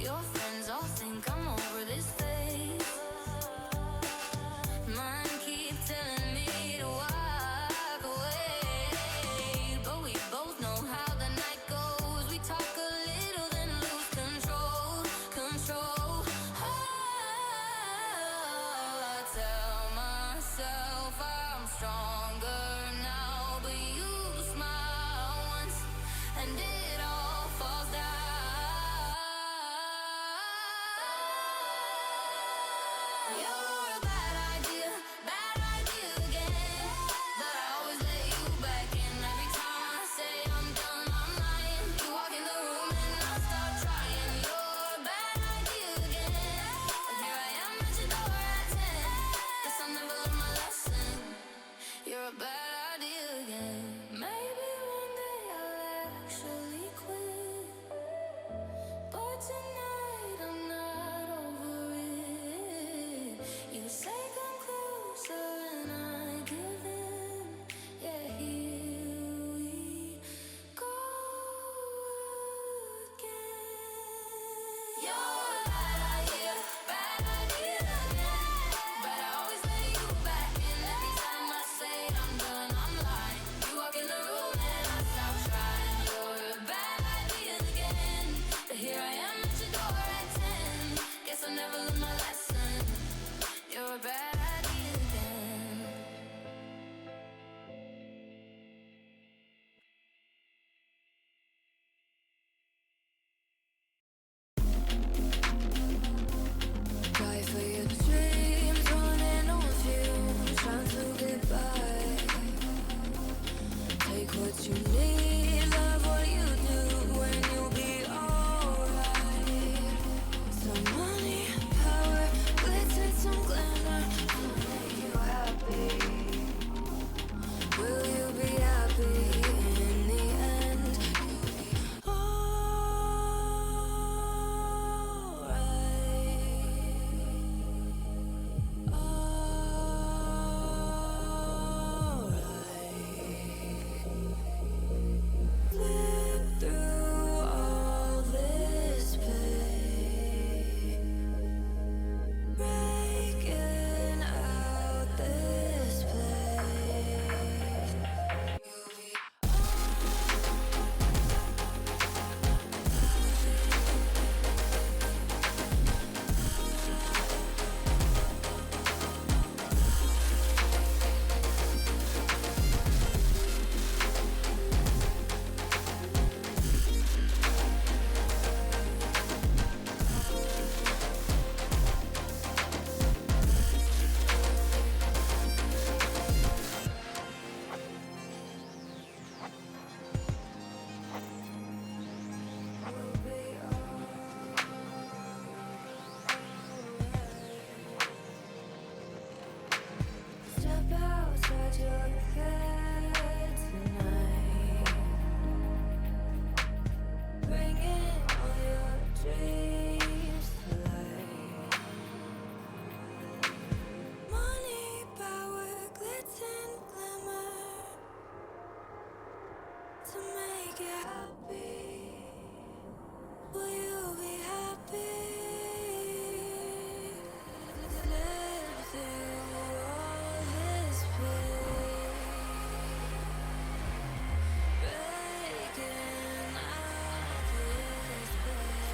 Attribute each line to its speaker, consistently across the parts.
Speaker 1: Your friends all think I'm over this phase. Mine keep telling me to walk away, but we both know how the night goes. We talk a little, then lose control. I tell myself I'm stronger now, but you smile once and it all falls down. You're a bad idea again. But I always let you back in. Every time I say I'm done, I'm lying. You walk in the room and I start trying. You're a bad idea again. But here I am at your door at 10. Guess I'll never learn my lesson. You're a bad idea again. Maybe one day I'll actually quit, but tonight I'm not over it. You say come closer and I give in. Yeah, here we go again. You're a bad idea again. But I always let you back in. Every time I say I'm done, I'm lying. You walk in the room and I stop trying. You're a bad idea again. But here I am at your door at 10. Guess I never learned my lesson. You're a bad idea again. Die for your dreams, running on fumes, trying to get by. Take what you need, love what you do, and you'll be alright. Some money, power, glitz, some glamour to make you happy. Will you be happy in the end? Flip through all this pain, breaking out this place. You'll be step outside your head tonight, bringing all your dreams to life. Money, power, glitz and glamour to make you happy. Will you be happy? Live through all this pain, breaking out this place.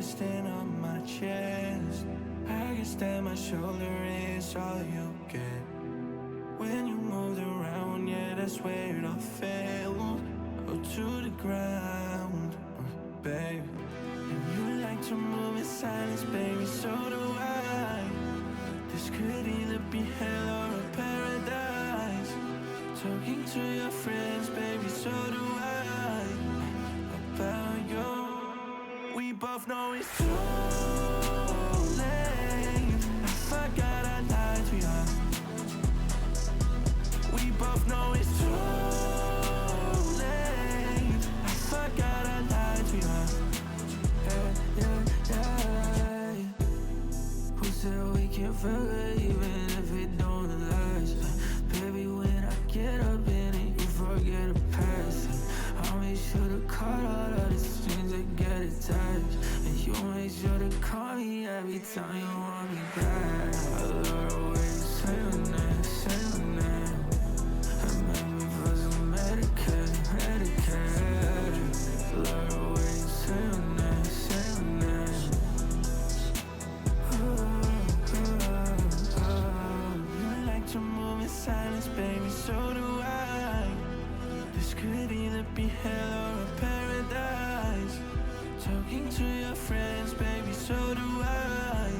Speaker 2: can stand on my chest. I can stand my shoulder, it's all you get. When you moved around, yeah, that's where it all fell. Oh, to the ground, babe. And you like to move in silence, baby, so do I. This could either be hell or a paradise. Talking to your friends, baby, so do I. About you, we both know it's too late. I forgot I lied to you. We both know it's too late. I forgot I lied to you. Yeah. Who said we can't forget even if it don't last? Baby, when I get up in it, you forget the past. I'll make sure to cut all of the strings that get attached. And you make sure to call me every time you want me back. I love the way you say your name, say your name. And make me feel so Medicaid. Love the way you say your name, say your name. You like to move in silence, baby, so do I. This could either be hell or a paradise. Talking to your friends, baby, so do I.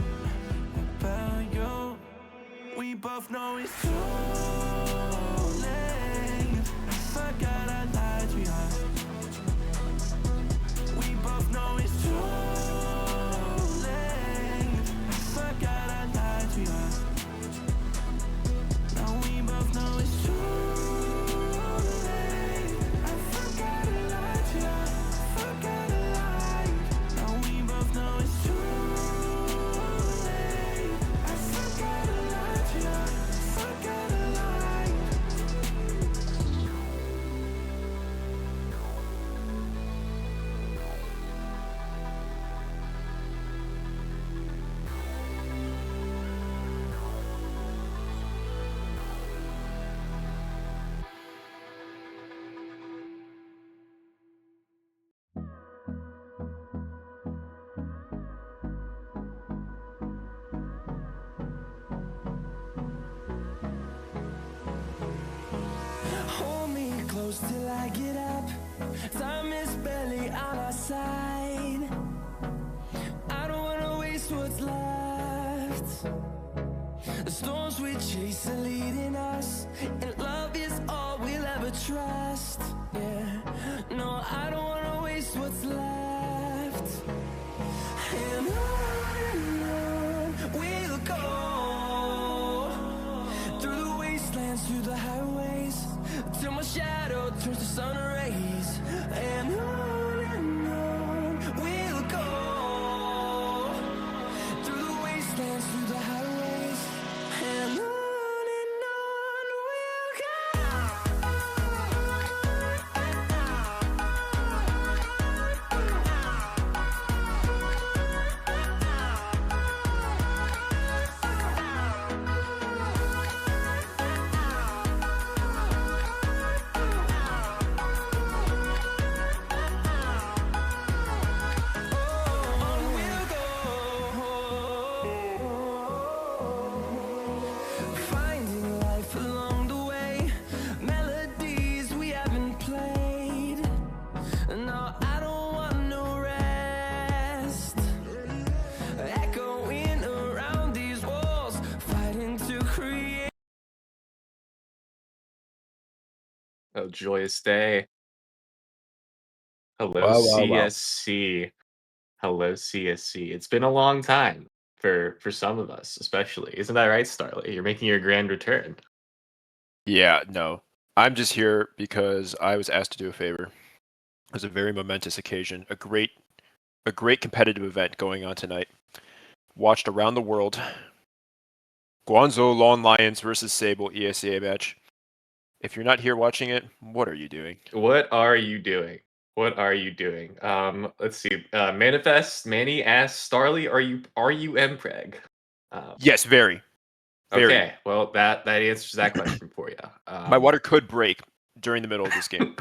Speaker 2: About you, we both know it's too late. I forgot I lied to you. We both know it's too late. I forgot I lied to you. Now we both know it's too late. I forgot I lied to you. Forgot I lied. Now we both know it's too late. I forgot I lied to you. Forgot I lied. Hold me close till I get up. Time is barely on our side. I don't wanna waste what's left. The storms we chase are leading us, and love is all we'll ever trust. Yeah, no, I don't wanna waste what's left. And on we'll go, through the wastelands, through the highways, till my shadow turns to sun rays. And on we'll go, through the wastelands, through the highways, and on we'll go. Finding life along the way, melodies we haven't played. No, I don't want no rest. Echoing around these walls, fighting to create.
Speaker 3: Oh, joyous day. Hello,
Speaker 4: Wow.
Speaker 3: CSC. Hello, CSC. It's been a long time for some of us, especially. Isn't that right, Starly? You're making your grand return.
Speaker 4: Yeah, no. I'm just here because I was asked to do a favor. It was a very momentous occasion, a great competitive event going on tonight. Watched around the world. Guangzhou Lawn Lions versus Sable ESEA match. If you're not here watching it, what are you doing?
Speaker 3: What are you doing? What are you doing? Let's see. Manifest, Manny asks Starly, are you Mpreg?
Speaker 4: Yes, very. Very.
Speaker 3: Okay, well that answers that question for you.
Speaker 4: My water could break during the middle of this game.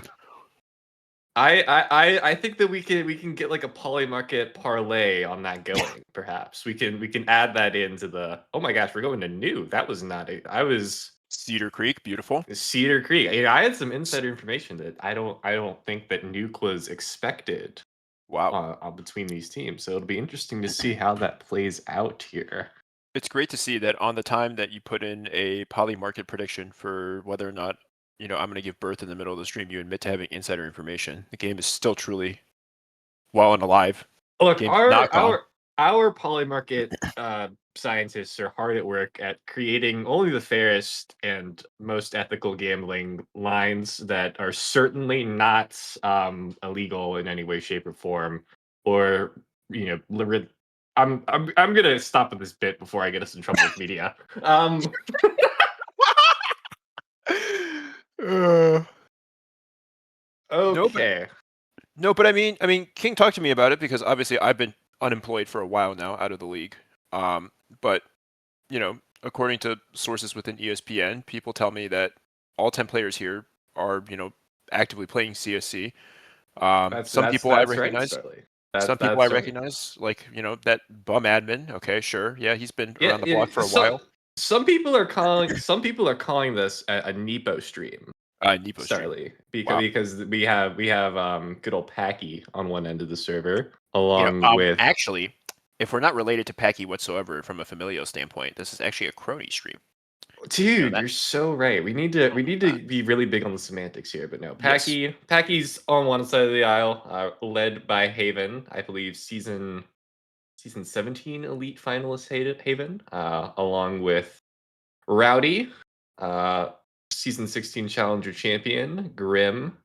Speaker 3: I think that we can get like a poly market parlay on that going. Perhaps we can add that into the. Oh my gosh, we're going to new. That was not a. I was
Speaker 4: Cedar Creek, beautiful.
Speaker 3: Cedar Creek. I had some insider information that I don't think that Nuke was expected
Speaker 4: Wow.
Speaker 3: between these teams. So it'll be interesting to see how that plays out here.
Speaker 4: It's great to see that on the time that you put in a poly market prediction for whether or not, I'm going to give birth in the middle of the stream, you admit to having insider information. The game is still truly well and alive.
Speaker 3: Look,
Speaker 4: Game's
Speaker 3: our
Speaker 4: not gone.
Speaker 3: our poly market scientists are hard at work at creating only the fairest and most ethical gambling lines that are certainly not illegal in any way, shape, or form, or I'm gonna stop with this bit before I get us in trouble with media.
Speaker 4: Uh, no, but
Speaker 3: Okay.
Speaker 4: no, but I mean, King talked to me about it because obviously I've been unemployed for a while now, out of the league. But according to sources within ESPN, people tell me that all 10 players here are, actively playing CSC.
Speaker 3: That's
Speaker 4: Some
Speaker 3: that's
Speaker 4: people I
Speaker 3: that's right,
Speaker 4: recognize.
Speaker 3: Starly.
Speaker 4: Some people I
Speaker 3: That's right.
Speaker 4: recognize, like, that bum admin. Okay, sure. Yeah, he's been
Speaker 3: Yeah,
Speaker 4: around the block for a
Speaker 3: so
Speaker 4: while.
Speaker 3: some people are calling this a Nepo stream,
Speaker 4: Nepo stream.
Speaker 3: Starly, because
Speaker 4: Wow.
Speaker 3: because we have good old Packy on one end of the server, along with
Speaker 4: Actually, if we're not related to Packy whatsoever from a familial standpoint, this is actually a crony stream. You know
Speaker 3: dude.
Speaker 4: that?
Speaker 3: You're so right. We need to be really big on the semantics here, but no,
Speaker 4: Yes.
Speaker 3: Packy's on one side of the aisle, led by Haven, I believe season 17 elite finalist Haven, along with Rowdy, uh, season 16 challenger champion Grim,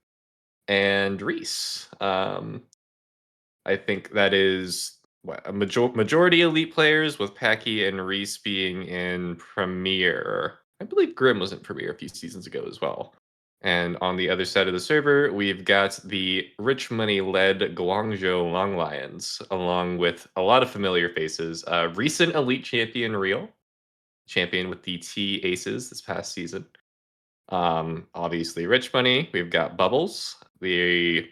Speaker 3: and Reese. I think that is what a majority elite players, with Packy and Reese being in Premier. I believe Grim was in Premier a few seasons ago as well. And on the other side of the server, we've got the rich money led Guangzhou Long Lions, along with a lot of familiar faces. Recent elite champion Real, champion with the T Aces this past season. Obviously, Rich Money. We've got Bubbles. I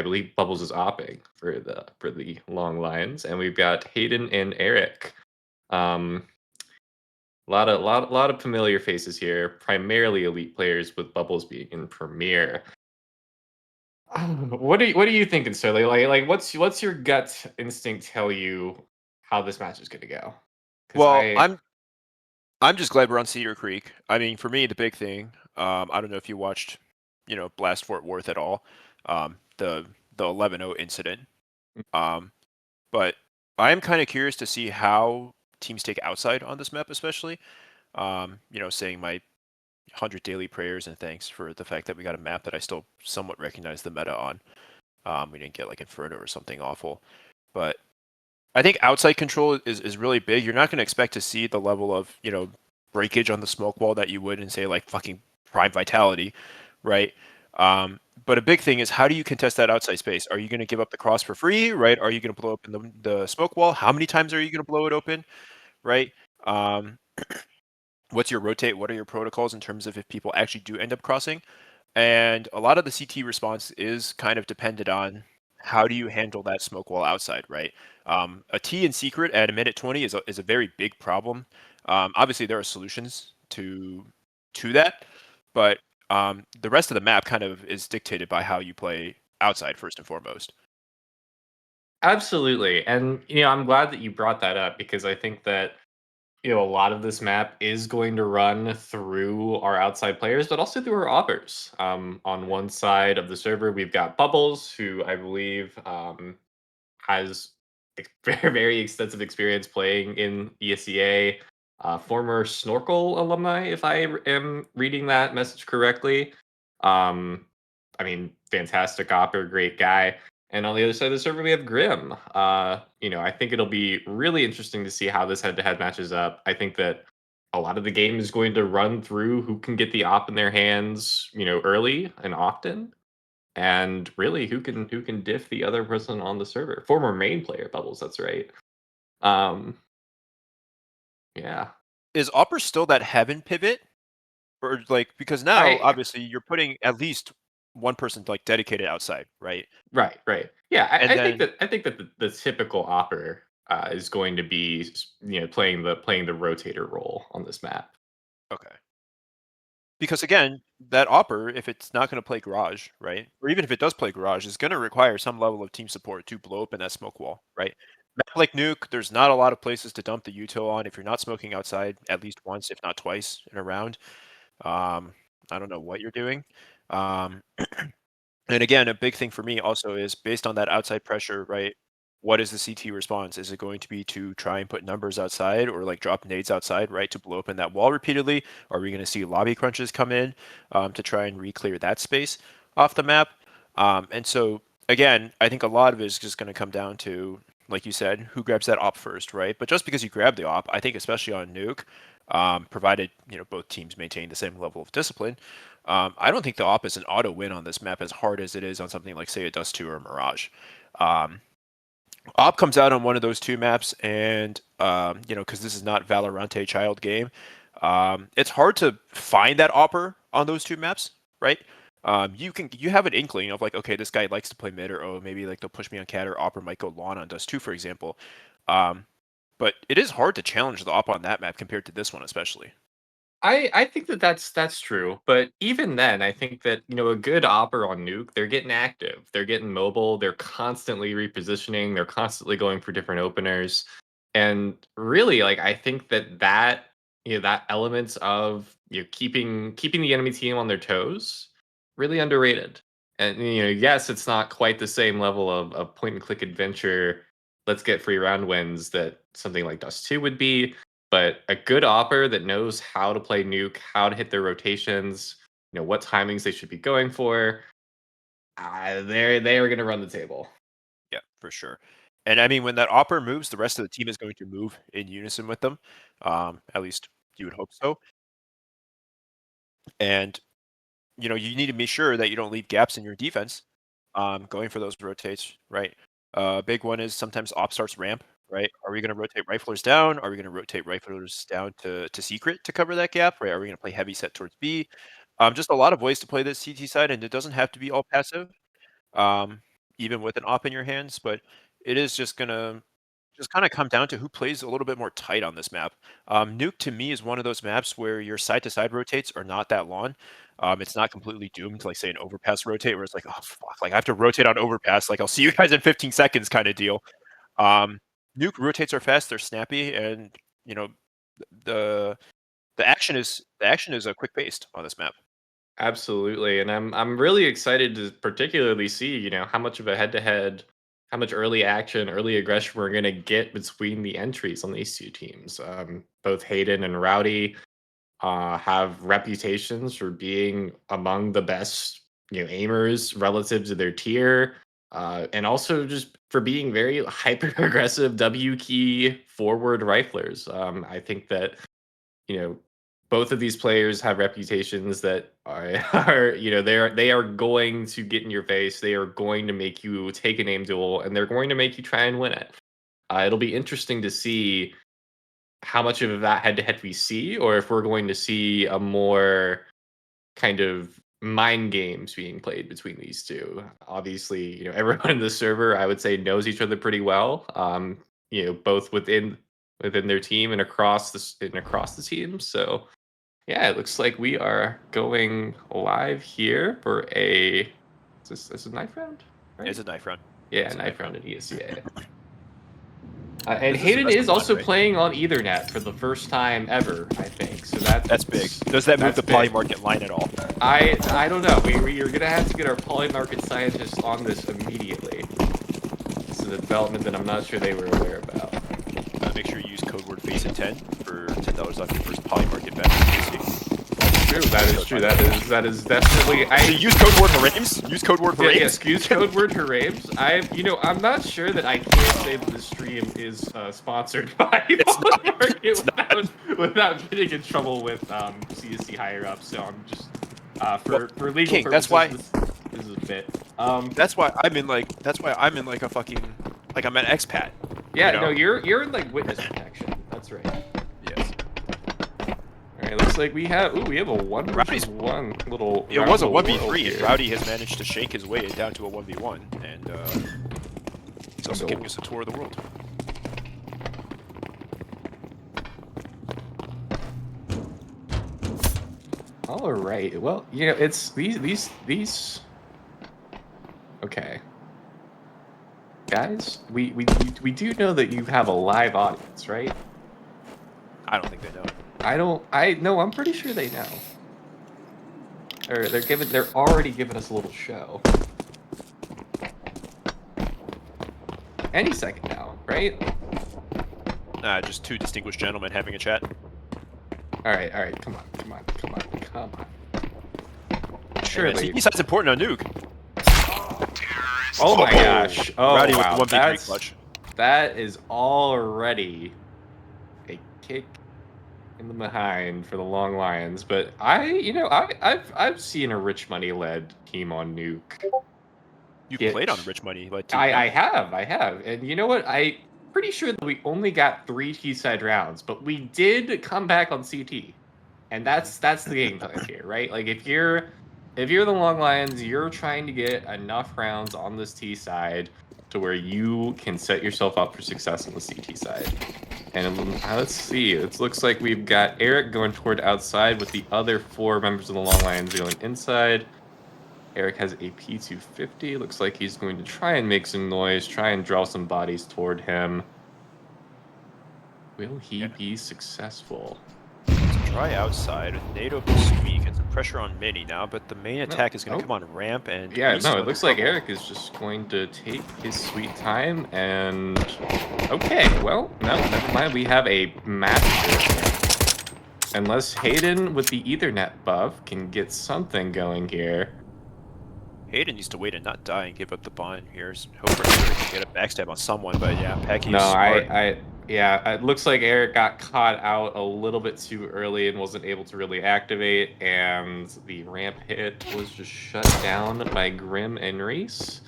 Speaker 3: believe Bubbles is opping for the Long Lions, and we've got Hayden and Eric. Um, lot of familiar faces here. Primarily elite players, with Bubbles being in Premier. What are you thinking, Sterling? Like what's your gut instinct tell you how this match is going to go? Because
Speaker 4: Well,
Speaker 3: I
Speaker 4: I'm just glad we're on Cedar Creek. I mean, for me, the big thing. I don't know if you watched, Blast Fort Worth at all. The 11-0 incident. Um, but I am kind of curious to see how teams take outside on this map, especially. Saying my 100 daily prayers and thanks for the fact that we got a map that I still somewhat recognize the meta on. We didn't get like Inferno or something awful, but I think outside control is really big. You're not going to expect to see the level of breakage on the smoke wall that you would in say like fucking Prime Vitality, right? But a big thing is, how do you contest that outside space? Are you going to give up the cross for free, right? Are you going to blow open the smoke wall? How many times are you going to blow it open, right? Um, what's your rotate? What are your protocols in terms of if people actually do end up crossing? And a lot of the CT response is kind of dependent on how do you handle that smoke wall outside, right? A T in secret at a minute 20 is a very big problem. Obviously, there are solutions to that, but the rest of the map kind of is dictated by how you play outside first and foremost.
Speaker 3: Absolutely. And I'm glad that you brought that up, because I think that a lot of this map is going to run through our outside players, but also through our offers. On one side of the server, we've got Bubbles, who I believe has very, very extensive experience playing in ESEA. Former Snorkel alumni, if I am reading that message correctly. Um, I mean, fantastic opera, great guy. And on the other side of the server, we have Grim. I think it'll be really interesting to see how this head-to-head matches up. I think that a lot of the game is going to run through who can get the op in their hands, early and often, and really who can diff the other person on the server. Former main player Bubbles, that's right. Um, yeah.
Speaker 4: Is Opera still that heaven pivot? Or like, because now
Speaker 3: I
Speaker 4: obviously you're putting at least one person like dedicated outside, right?
Speaker 3: Right, right. Yeah,
Speaker 4: And then
Speaker 3: I think that the typical opper is going to be playing the rotator role on this map.
Speaker 4: okay. Because again, that Opper, if it's not going to play Garage, right, or even if it does play Garage, is going to require some level of team support to blow open that smoke wall, right? Map like Nuke, there's not a lot of places to dump the util on if you're not smoking outside at least once, if not twice in a round. I don't know what you're doing. Um, and again, a big thing for me also is based on that outside pressure, right? What is the CT response? Is it going to be to try and put numbers outside or like drop nades outside, right, to blow open that wall repeatedly? Are we going to see lobby crunches come in to try and re-clear that space off the map? And so again, I think a lot of it is just going to come down to, like you said, who grabs that op first, right? But just because you grab the op, I think especially on Nuke, provided both teams maintain the same level of discipline, I don't think the op is an auto win on this map as hard as it is on something like, say, a Dust 2 or a Mirage. Op comes out on one of those two maps, and because this is not Valorante child game, it's hard to find that opper on those two maps, right? You have an inkling of like, okay, this guy likes to play mid, or oh, maybe like they'll push me on cat, or opper might go lawn on Dust 2, for example. But it is hard to challenge the op on that map compared to this one, especially.
Speaker 3: I think that that's true, but even then, I think that a good opper on Nuke, they're getting active, they're getting mobile, they're constantly repositioning, they're constantly going for different openers, and really, like I think that elements of keeping the enemy team on their toes, really underrated. And yes, it's not quite the same level of point and click adventure. Let's get free round wins that something like Dust 2 would be. But a good opper that knows how to play Nuke, how to hit their rotations, what timings they should be going for, they are going to run the table.
Speaker 4: Yeah, for sure. And I mean, when that opper moves, the rest of the team is going to move in unison with them. At least you would hope so. And you need to be sure that you don't leave gaps in your defense. Going for those rotates, right? Big one is sometimes op starts ramp, right? Are we going to rotate riflers down? Are we going to rotate riflers down to secret to cover that gap, right? Are we going to play heavy set towards B? Just a lot of ways to play this CT side, and it doesn't have to be all passive, um, even with an op in your hands. But it is just gonna kind of come down to who plays a little bit more tight on this map. Nuke to me is one of those maps where your side to side rotates are not that long. It's not completely doomed to like say an overpass rotate where it's like, oh fuck, like I have to rotate on overpass, like I'll see you guys in 15 seconds kind of deal. Nuke rotates are fast, they're snappy, and the the action is a quick paced on this map.
Speaker 3: Absolutely, and I'm really excited to particularly see how much of a head to head, how much early action, early aggression we're going to get between the entries on these two teams. Both Hayden and Rowdy have reputations for being among the best aimers relative to their tier, and also just for being very hyper aggressive W key forward riflers. I think that you know both of these players have reputations that are they are going to get in your face. They are going to make you take an aim duel, and they're going to make you try and win it. It'll be interesting to see how much of that head to head we see, or if we're going to see a more kind of mind games being played between these two. Obviously, everyone in the server, I would say, knows each other pretty well. Both within their team and across the team. So yeah, it looks like we are going live here for is this a knife round? Right?
Speaker 4: It's a knife round.
Speaker 3: Yeah,
Speaker 4: It's a
Speaker 3: knife round in ESEA. And
Speaker 4: This is the
Speaker 3: Hayden
Speaker 4: best
Speaker 3: is
Speaker 4: of
Speaker 3: also
Speaker 4: one, right?
Speaker 3: playing on Ethernet for the first time ever, I think. So
Speaker 4: That's big. Does that move
Speaker 3: that's
Speaker 4: the poly
Speaker 3: big.
Speaker 4: market line at all?
Speaker 3: I don't know. We are gonna have to get our poly market scientists on this immediately. This is a development that I'm not sure they were aware about.
Speaker 4: Make sure you use code word FACEIT10 for $10 off your first poly market bet.
Speaker 3: True, that is true. That is definitely.
Speaker 4: So use code word Harames. Use code word Harames.
Speaker 3: Yes, use code word Harames. I'm not sure that I can't say that the stream is sponsored by Poly Market without getting in trouble with CSC higher up. So I'm just for legal
Speaker 4: King,
Speaker 3: purposes.
Speaker 4: that's why
Speaker 3: this is a bit.
Speaker 4: That's why I'm in like a fucking like I'm an expat.
Speaker 3: Yeah, no, you're in like witness protection. That's right.
Speaker 4: Yes.
Speaker 3: All right, let's looks like we have a 1 versus
Speaker 4: Rowdy's-
Speaker 3: 1 little.
Speaker 4: It was a
Speaker 3: round of the world
Speaker 4: 1v3, and
Speaker 3: here.
Speaker 4: Rowdy has managed to shake his way down to a 1v1, and he's also giving us a tour of the world.
Speaker 3: All right. Well, you know, it's these. Okay. Guys, we do know that you have a live audience, right?
Speaker 4: I don't think they know.
Speaker 3: No, I'm pretty sure they know. Or they're already giving us a little show. Any second now, right?
Speaker 4: Just two distinguished gentlemen having a chat.
Speaker 3: All right, come on. Surely.
Speaker 4: He sounds important on Nuke.
Speaker 3: Oh my gosh. Oh
Speaker 4: Rowdy
Speaker 3: wow.
Speaker 4: with the 1v3 clutch.
Speaker 3: That is already a kick in the behind for the Long Lions, but I've seen a Rich Money led team on Nuke.
Speaker 4: You played on Rich Money led team.
Speaker 3: I have, and you know what? I pretty sure that we only got 3 T-side rounds, but we did come back on CT, and that's the game plan here, right? Like if you're the Long Lions, you're trying to get enough rounds on this T side to where you can set yourself up for success on the CT side. And let's see. It looks like we've got Eric going toward outside with the other 4 members of the Long Lions going inside. Eric has a P250. Looks like he's going to try and make some noise, try and draw some bodies toward him. Will he be successful?
Speaker 4: Try outside with nade open squeak and some pressure on Mini now, but the main attack is going to come on ramp and...
Speaker 3: Yeah, no, it looks like Eric is just going to take his sweet time and... Okay, well, no, never mind. We have a match here. Unless Hayden with the Ethernet buff can get something going here.
Speaker 4: Hayden needs to wait and not die and give up the bond here. Hope for Eric can get a backstab on someone, but yeah, Pecky's smart.
Speaker 3: Yeah, it looks like Eric got caught out a little bit too early and wasn't able to really activate, and the ramp hit was just shut down by Grim and Reese.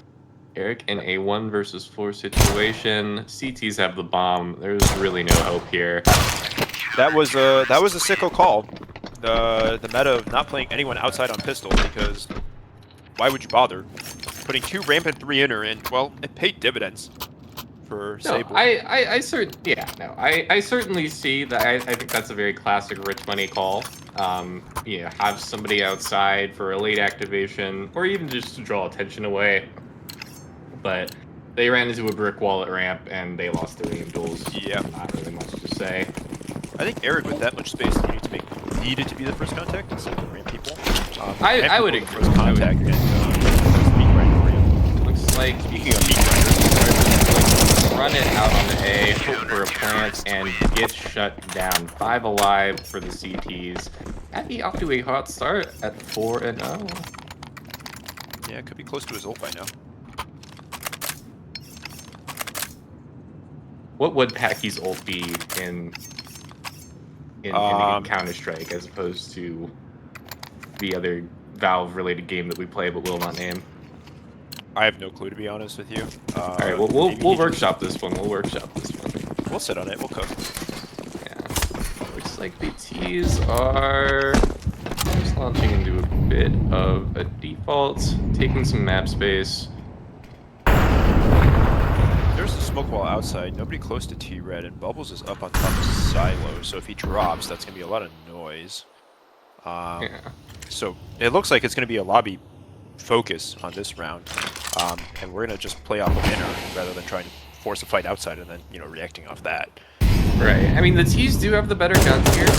Speaker 3: Eric in a 1 versus 4 situation. CTs have the bomb. There's really no hope here.
Speaker 4: That was a sicko call. The meta of not playing anyone outside on pistol, because why would you bother? Putting 2 ramp and 3 inner in, well, it paid dividends. Sable.
Speaker 3: I certainly see that. I think that's a very classic Rich Money call. Have somebody outside for a late activation, or even just to draw attention away. But they ran into a brick wall at ramp, and they lost their aim duels.
Speaker 4: Yeah.
Speaker 3: Not really much to say.
Speaker 4: I think Eric, with that much space, needed to be the first contact instead of the ramp people.
Speaker 3: I would agree.
Speaker 4: First contact and
Speaker 3: looks like speaking of run it out on the A, hope for a plant, and get shut down. 5 alive for the CTs. Happy off to a hot start at 4-0.
Speaker 4: Yeah, it could be close to his ult by now.
Speaker 3: What would Packy's ult be in Counter-Strike as opposed to the other Valve-related game that we play but will not name?
Speaker 4: I have no clue, to be honest with you.
Speaker 3: All right, we'll workshop this one. We'll
Speaker 4: sit on it. We'll cook.
Speaker 3: Yeah. Looks like the T's are just launching into a bit of a default, taking some map space.
Speaker 4: There's the smoke wall outside. Nobody close to T-Red, and Bubbles is up on top of Silo. So if he drops, that's going to be a lot of noise. So it looks like it's going to be a lobby focus on this round. And we're going to just play off a winner rather than trying to force a fight outside and then, reacting off that.
Speaker 3: Right. I mean, the T's do have the better guns here,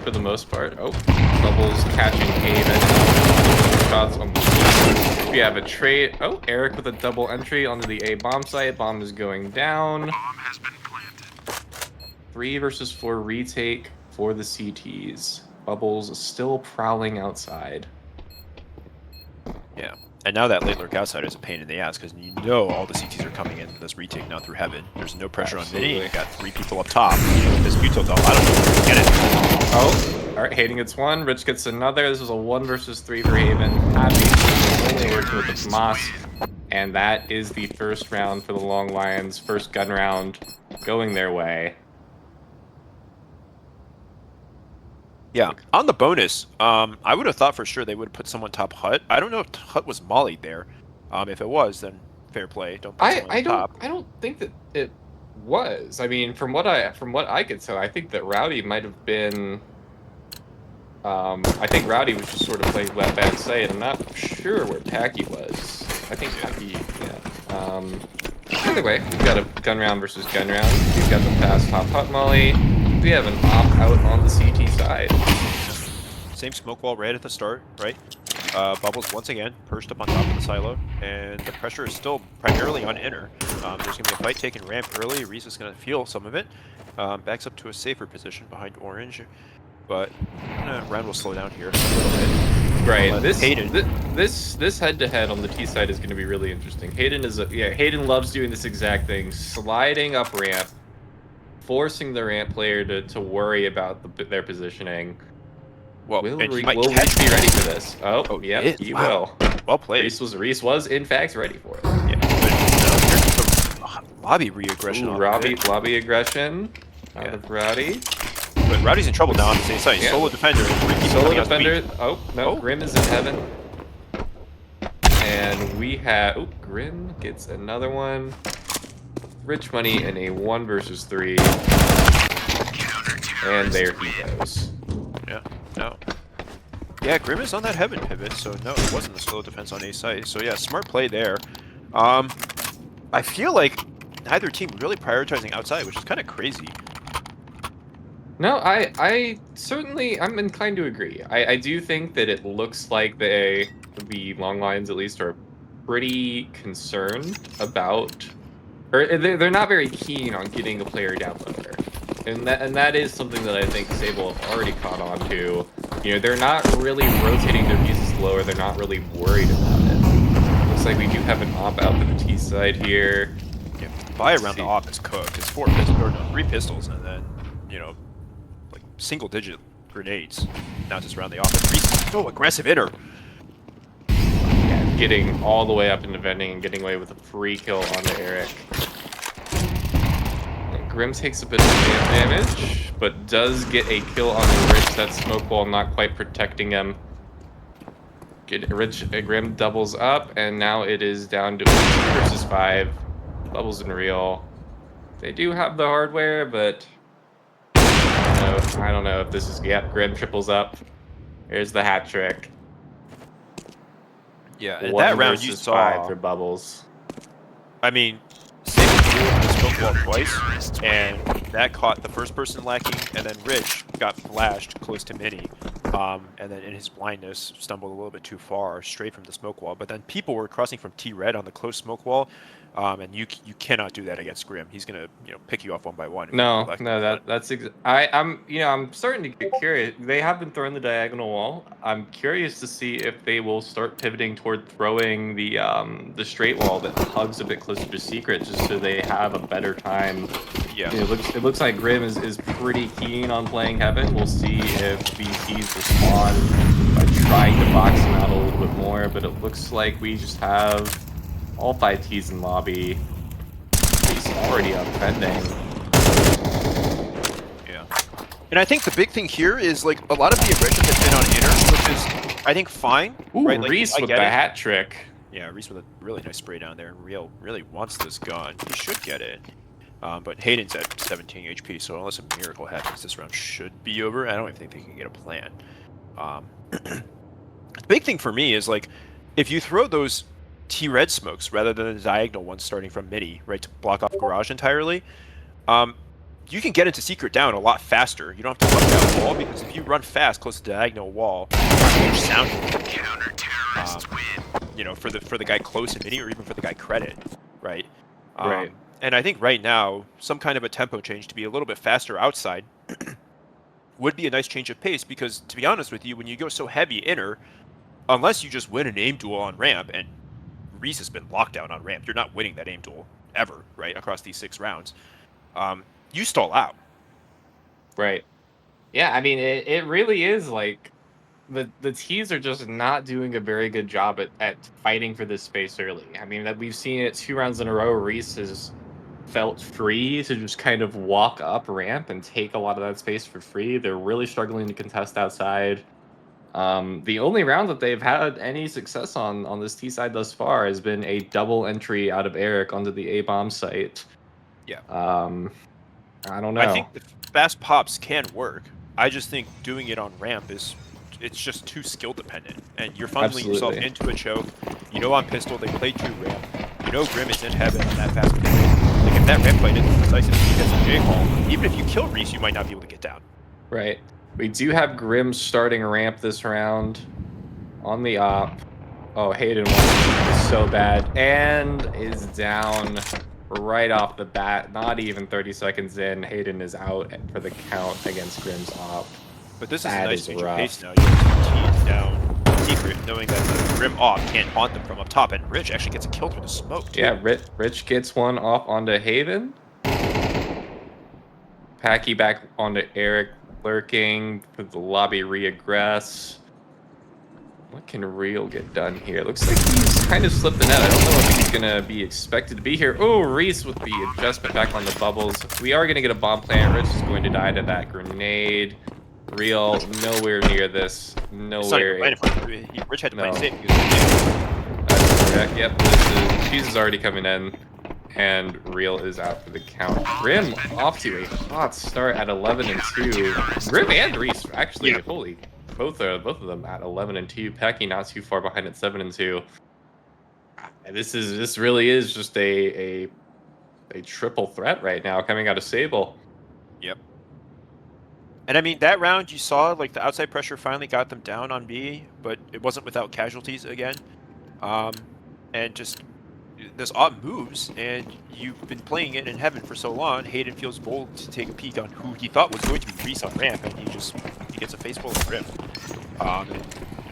Speaker 3: for the most part. Oh, Bubbles catching Haven. Shots on the T. We have a trade. Oh, Eric with a double entry onto the A bomb site. Bomb is going down.
Speaker 5: Bomb has been planted.
Speaker 3: 3 versus 4 retake for the CTs. Bubbles is still prowling outside.
Speaker 4: Yeah. And now that late lurk outside is a pain in the ass because all the CTs are coming in this retake now through heaven. There's no pressure on Mini. You got 3 people up top. This Muto doll, I don't know if we can get it.
Speaker 3: Oh, all right. Hating gets 1. Rich gets another. This is a 1 versus 3 for Haven. Happy only working with the FAMAS. And that is the first round for the Long Lions. First gun round going their way.
Speaker 4: Yeah. On the bonus, I would have thought for sure they would have put someone top hut. I don't know if hut was mollied there. If it was, then fair play. Don't put someone on top.
Speaker 3: I don't think that it was. I mean, from what I could tell, I think that Rowdy might have been. I think Rowdy was just sort of playing left bad side. I'm not sure where Packy was. I think Packy, yeah. Either way, we've got a gun round versus gun round. We've got the fast top hut molly. We have an op out on the CT side.
Speaker 4: Same smoke wall right at the start, right? Bubbles once again perched up on top of the silo, and the pressure is still primarily on inner. There's going to be a fight taken ramp early. Reese is going to feel some of it. Backs up to a safer position behind orange, but round will slow down here a little bit.
Speaker 3: Right.
Speaker 4: Hayden.
Speaker 3: This head-to-head on the T side is going to be really interesting. Hayden loves doing this exact thing, sliding up ramp, forcing the ramp player to worry about their positioning.
Speaker 4: Well,
Speaker 3: Will
Speaker 4: and
Speaker 3: Reese
Speaker 4: he might
Speaker 3: be ready for this? Oh yeah, he
Speaker 4: wow.
Speaker 3: will.
Speaker 4: Well played.
Speaker 3: Reese was in fact ready for it.
Speaker 4: Yeah, but there's some lobby re-aggression.
Speaker 3: Lobby aggression out of Rowdy.
Speaker 4: But Rowdy's in trouble now on the same side.
Speaker 3: Yeah.
Speaker 4: Solo defender.
Speaker 3: Solo defender. Oh no, Grim is in heaven. And we have Grim gets another one. Rich Money in a 1 versus 3. And there he goes.
Speaker 4: Yeah. No. Yeah, Grim is on that heaven pivot, so no, it wasn't the slow defense on A site. So yeah, smart play there. I feel like neither team really prioritizing outside, which is kind of crazy.
Speaker 3: No, I'm inclined to agree. I do think that it looks like the long lines at least are pretty concerned about, or they're not very keen on getting a player down lower. And that is something that I think Sable have already caught on to. You know, they're not really rotating their pieces lower. They're not really worried about it. Looks like we do have an op out for the T side here.
Speaker 4: Yeah, buy around the op is cooked. It's 3 pistols, and then like single-digit grenades. Now just around the op. So aggressive inner.
Speaker 3: Yeah, getting all the way up into vending and getting away with a free kill on the Eric. Grim takes a bit of damage, but does get a kill on the Rich. That smoke wall not quite protecting him. Grim doubles up, and now it is down to 2 versus 5. Bubbles and Real. They do have the hardware, but I don't know if this is... Yep, Grim triples up. Here's the hat trick.
Speaker 4: Yeah, and that round you saw...
Speaker 3: 5 for Bubbles.
Speaker 4: I mean... Smoke wall twice, and that caught the first person lacking, and then Rich got flashed close to Mini, and then in his blindness stumbled a little bit too far, straight from the smoke wall. But then people were crossing from T-Red on the close smoke wall, and you cannot do that against Grim. He's gonna pick you off one by one.
Speaker 3: I'm starting to get curious. They have been throwing the diagonal wall. I'm curious to see if they will start pivoting toward throwing the straight wall that hugs a bit closer to secret, just so they have a better time.
Speaker 4: Yeah,
Speaker 3: it looks like Grim is pretty keen on playing heaven. We'll see if BCs respond by trying to box him out a little bit more, but it looks like we just have all 5 T's in lobby. He's already up fending.
Speaker 4: Yeah. And I think the big thing here is, like, a lot of the aggression has been on inner, which is, I think, fine.
Speaker 3: Ooh,
Speaker 4: right? Like,
Speaker 3: Reese with the hat trick.
Speaker 4: Yeah, Reese with a really nice spray down there. Real really wants this gun. He should get it. But Hayden's at 17 HP, so unless a miracle happens, this round should be over. I don't even think they can get a plan. The big thing for me is, like, if you throw those T-Red smokes rather than the diagonal ones starting from midi, right, to block off garage entirely, you can get into secret down a lot faster. You don't have to run down the wall, because if you run fast close to the diagonal wall, huge sound for the guy close in midi, or even for the guy credit, right?
Speaker 3: Right.
Speaker 4: And I think right now, some kind of a tempo change to be a little bit faster outside would be a nice change of pace, because, to be honest with you, when you go so heavy inner, unless you just win an aim duel on ramp, and Reese has been locked down on ramp, you're not winning that aim duel ever, right, across these 6 rounds. You stall out.
Speaker 3: Right. Yeah, I mean, it really is like the T's are just not doing a very good job at fighting for this space early. I mean, that we've seen it 2 rounds in a row. Reese has felt free to just kind of walk up ramp and take a lot of that space for free. They're really struggling to contest outside. The only round that they've had any success on this T side thus far has been a double entry out of Eric onto the A bomb site.
Speaker 4: Yeah.
Speaker 3: I don't
Speaker 4: I
Speaker 3: know.
Speaker 4: think the fast pops can work. I just think doing it on ramp it's just too skill dependent, and you're funneling yourself
Speaker 3: Absolutely.
Speaker 4: into a choke. You know, on pistol they play 2 ramp. You know Grim is in heaven on that fast pivot. Like if that ramp play isn't decisive, he gets a J haul. Even if you kill Reese, you might not be able to get down.
Speaker 3: Right. We do have Grim starting ramp this round on the op. Oh, Hayden wants so bad and is down right off the bat. Not even 30 seconds in, Hayden is out for the count against Grim's op.
Speaker 4: But this is a
Speaker 3: That
Speaker 4: nice
Speaker 3: is
Speaker 4: change of
Speaker 3: rough.
Speaker 4: pace now. You have 2 teams down secret, knowing that the Grim off can't haunt them from up top, and Rich actually gets a kill through the smoke too.
Speaker 3: Yeah, Rich gets one off onto Haven. Packy back onto Eric, lurking for the lobby reaggress. What can Real get done here? Looks like he's kind of slipped the net. I don't know if he's gonna be expected to be here. Oh, Reese with the adjustment back on the bubbles. We are gonna get a bomb plant. Rich is going to die to that grenade. Real nowhere near this.
Speaker 4: It's not even
Speaker 3: Nowhere.
Speaker 4: right in front of you. Rich had to play
Speaker 3: No.
Speaker 4: it safe because
Speaker 3: That's correct. Yep, this is cheese is already coming in. And Real is out for the count. Grim off to a hot start at 11 and 2. Grim and Reese actually,
Speaker 4: Yeah.
Speaker 3: holy, both of them at 11 and 2. Pecky not too far behind at 7 and 2. This really is just a triple threat right now coming out of Sable.
Speaker 4: Yep. And I mean, that round you saw, like, the outside pressure finally got them down on B, but it wasn't without casualties again. And just this odd moves, and you've been playing it in heaven for so long. Hayden feels bold to take a peek on who he thought was going to be Reese on ramp, and he gets a face full of Grim. And, you know,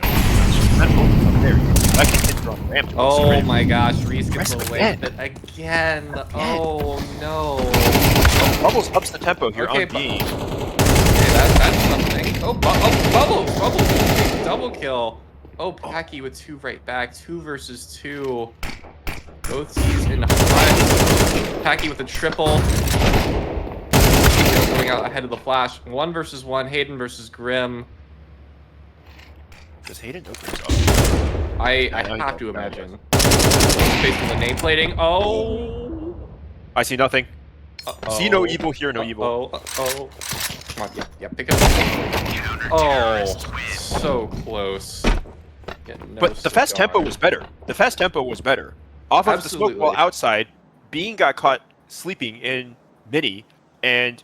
Speaker 4: that's just kind of up there. That can hit on ramp.
Speaker 3: Oh my gosh, Reese gets
Speaker 4: Aggressive
Speaker 3: away
Speaker 4: again.
Speaker 3: with it again. Oh no.
Speaker 4: Oh, Bubbles ups the tempo here
Speaker 3: Okay,
Speaker 4: on B.
Speaker 3: That's something. Oh, Bubbles with a double kill. Oh, Packy with 2 right back. 2 versus 2. Both teams in hot. Packy with a triple. Going out ahead of the flash. 1 versus 1. Hayden versus Grim.
Speaker 4: Does Hayden know Grim's up?
Speaker 3: I
Speaker 4: he
Speaker 3: have
Speaker 4: don't.
Speaker 3: to
Speaker 4: No, he
Speaker 3: imagine. Based on the nameplating. Oh.
Speaker 4: I see nothing. See no evil, hear no evil.
Speaker 3: Oh. Come on, yeah, pick up. Oh, so close. Yeah, no
Speaker 4: But the fast tempo was better. The fast tempo was better. Off of the smoke wall
Speaker 3: Absolutely.
Speaker 4: outside, Bean got caught sleeping in mini, and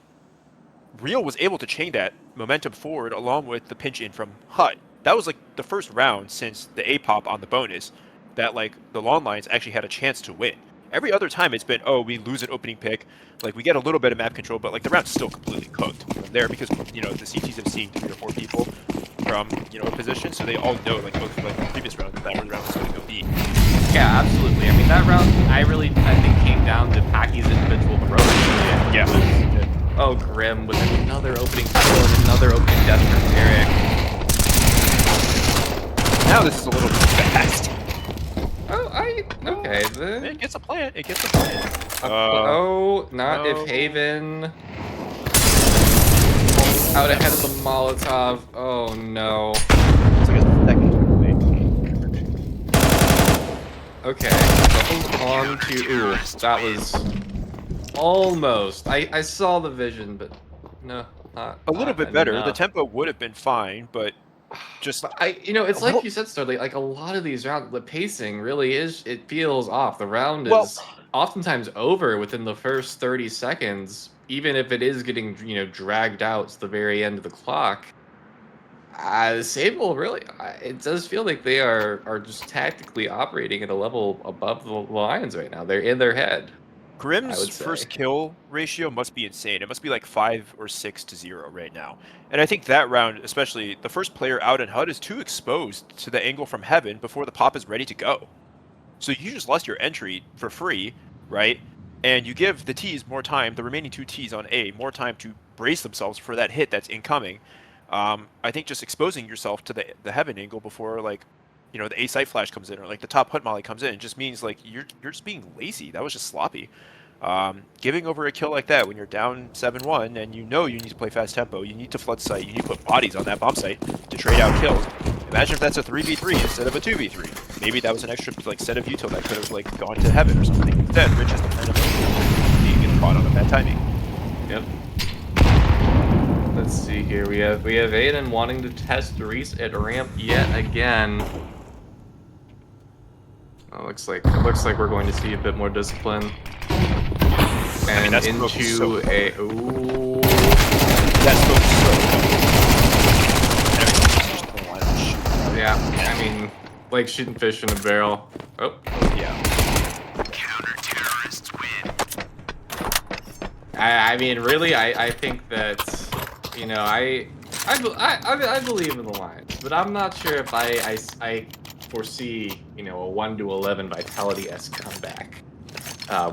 Speaker 4: Real was able to chain that momentum forward along with the pinch in from Hut. That was like the first round since the A pop on the bonus that like the long lines actually had a chance to win. Every other time it's been, oh, we lose an opening pick, like we get a little bit of map control, but like the round's still completely cooked from there because you know the CTs have seen 3 or 4 people from a position, so they all know like both like the previous round that round was going to go B.
Speaker 3: Yeah, absolutely. I mean, that round, I think came down to Packy's individual heroics. Really.
Speaker 4: Yeah.
Speaker 3: Oh, Grim with another opening kill and another opening death from Eric.
Speaker 4: Now this is a little bit fast.
Speaker 3: Okay. Then.
Speaker 4: It gets a plant. It gets a plant.
Speaker 3: Not
Speaker 4: no.
Speaker 3: if Haven. Out ahead of the Molotov. Oh no.
Speaker 4: It's like a second.
Speaker 3: Okay. So on to ooh. That was almost. I saw the vision, but no, not
Speaker 4: A little bit better.
Speaker 3: enough.
Speaker 4: The tempo would have been fine, but just
Speaker 3: But it's like you said, Studley, like a lot of these rounds, the pacing really is, it feels off. The round is oftentimes over within the first 30 seconds, even if it is getting, dragged out to the very end of the clock. Sable really, it does feel like they are just tactically operating at a level above the Lions right now. They're in their head.
Speaker 4: Grim's first kill ratio must be insane. It must be like 5 or 6 to 0 right now. And I think that round, especially the first player out in HUD, is too exposed to the angle from heaven before the pop is ready to go. So you just lost your entry for free, right? And you give the T's more time, the remaining 2 T's on A, more time to brace themselves for that hit that's incoming. I think just exposing yourself to the heaven angle before like, the A site flash comes in or like the top HUD molly comes in just means like you're just being lazy. That was just sloppy. Giving over a kill like that when you're down 7-1 and you know you need to play fast tempo, you need to flood site, you need to put bodies on that bomb site to trade out kills. Imagine if that's a 3v3 instead of a 2v3. Maybe that was an extra set of util that could have gone to heaven or something. Instead, Rich has to kind of being caught on a bad timing.
Speaker 3: Yep. Let's see here. We have Aiden wanting to test Reese at ramp yet again. Oh, looks like we're going to see a bit more discipline. And into
Speaker 4: so
Speaker 3: a ooh.
Speaker 4: That's so
Speaker 3: Yeah, I mean, like shooting fish in a barrel. Oh,
Speaker 4: yeah.
Speaker 5: Counter-terrorists win.
Speaker 3: I mean, really, I think that, you know, I believe in the Lions, but I'm not sure if I foresee, you know, a 1-11 Vitality-esque comeback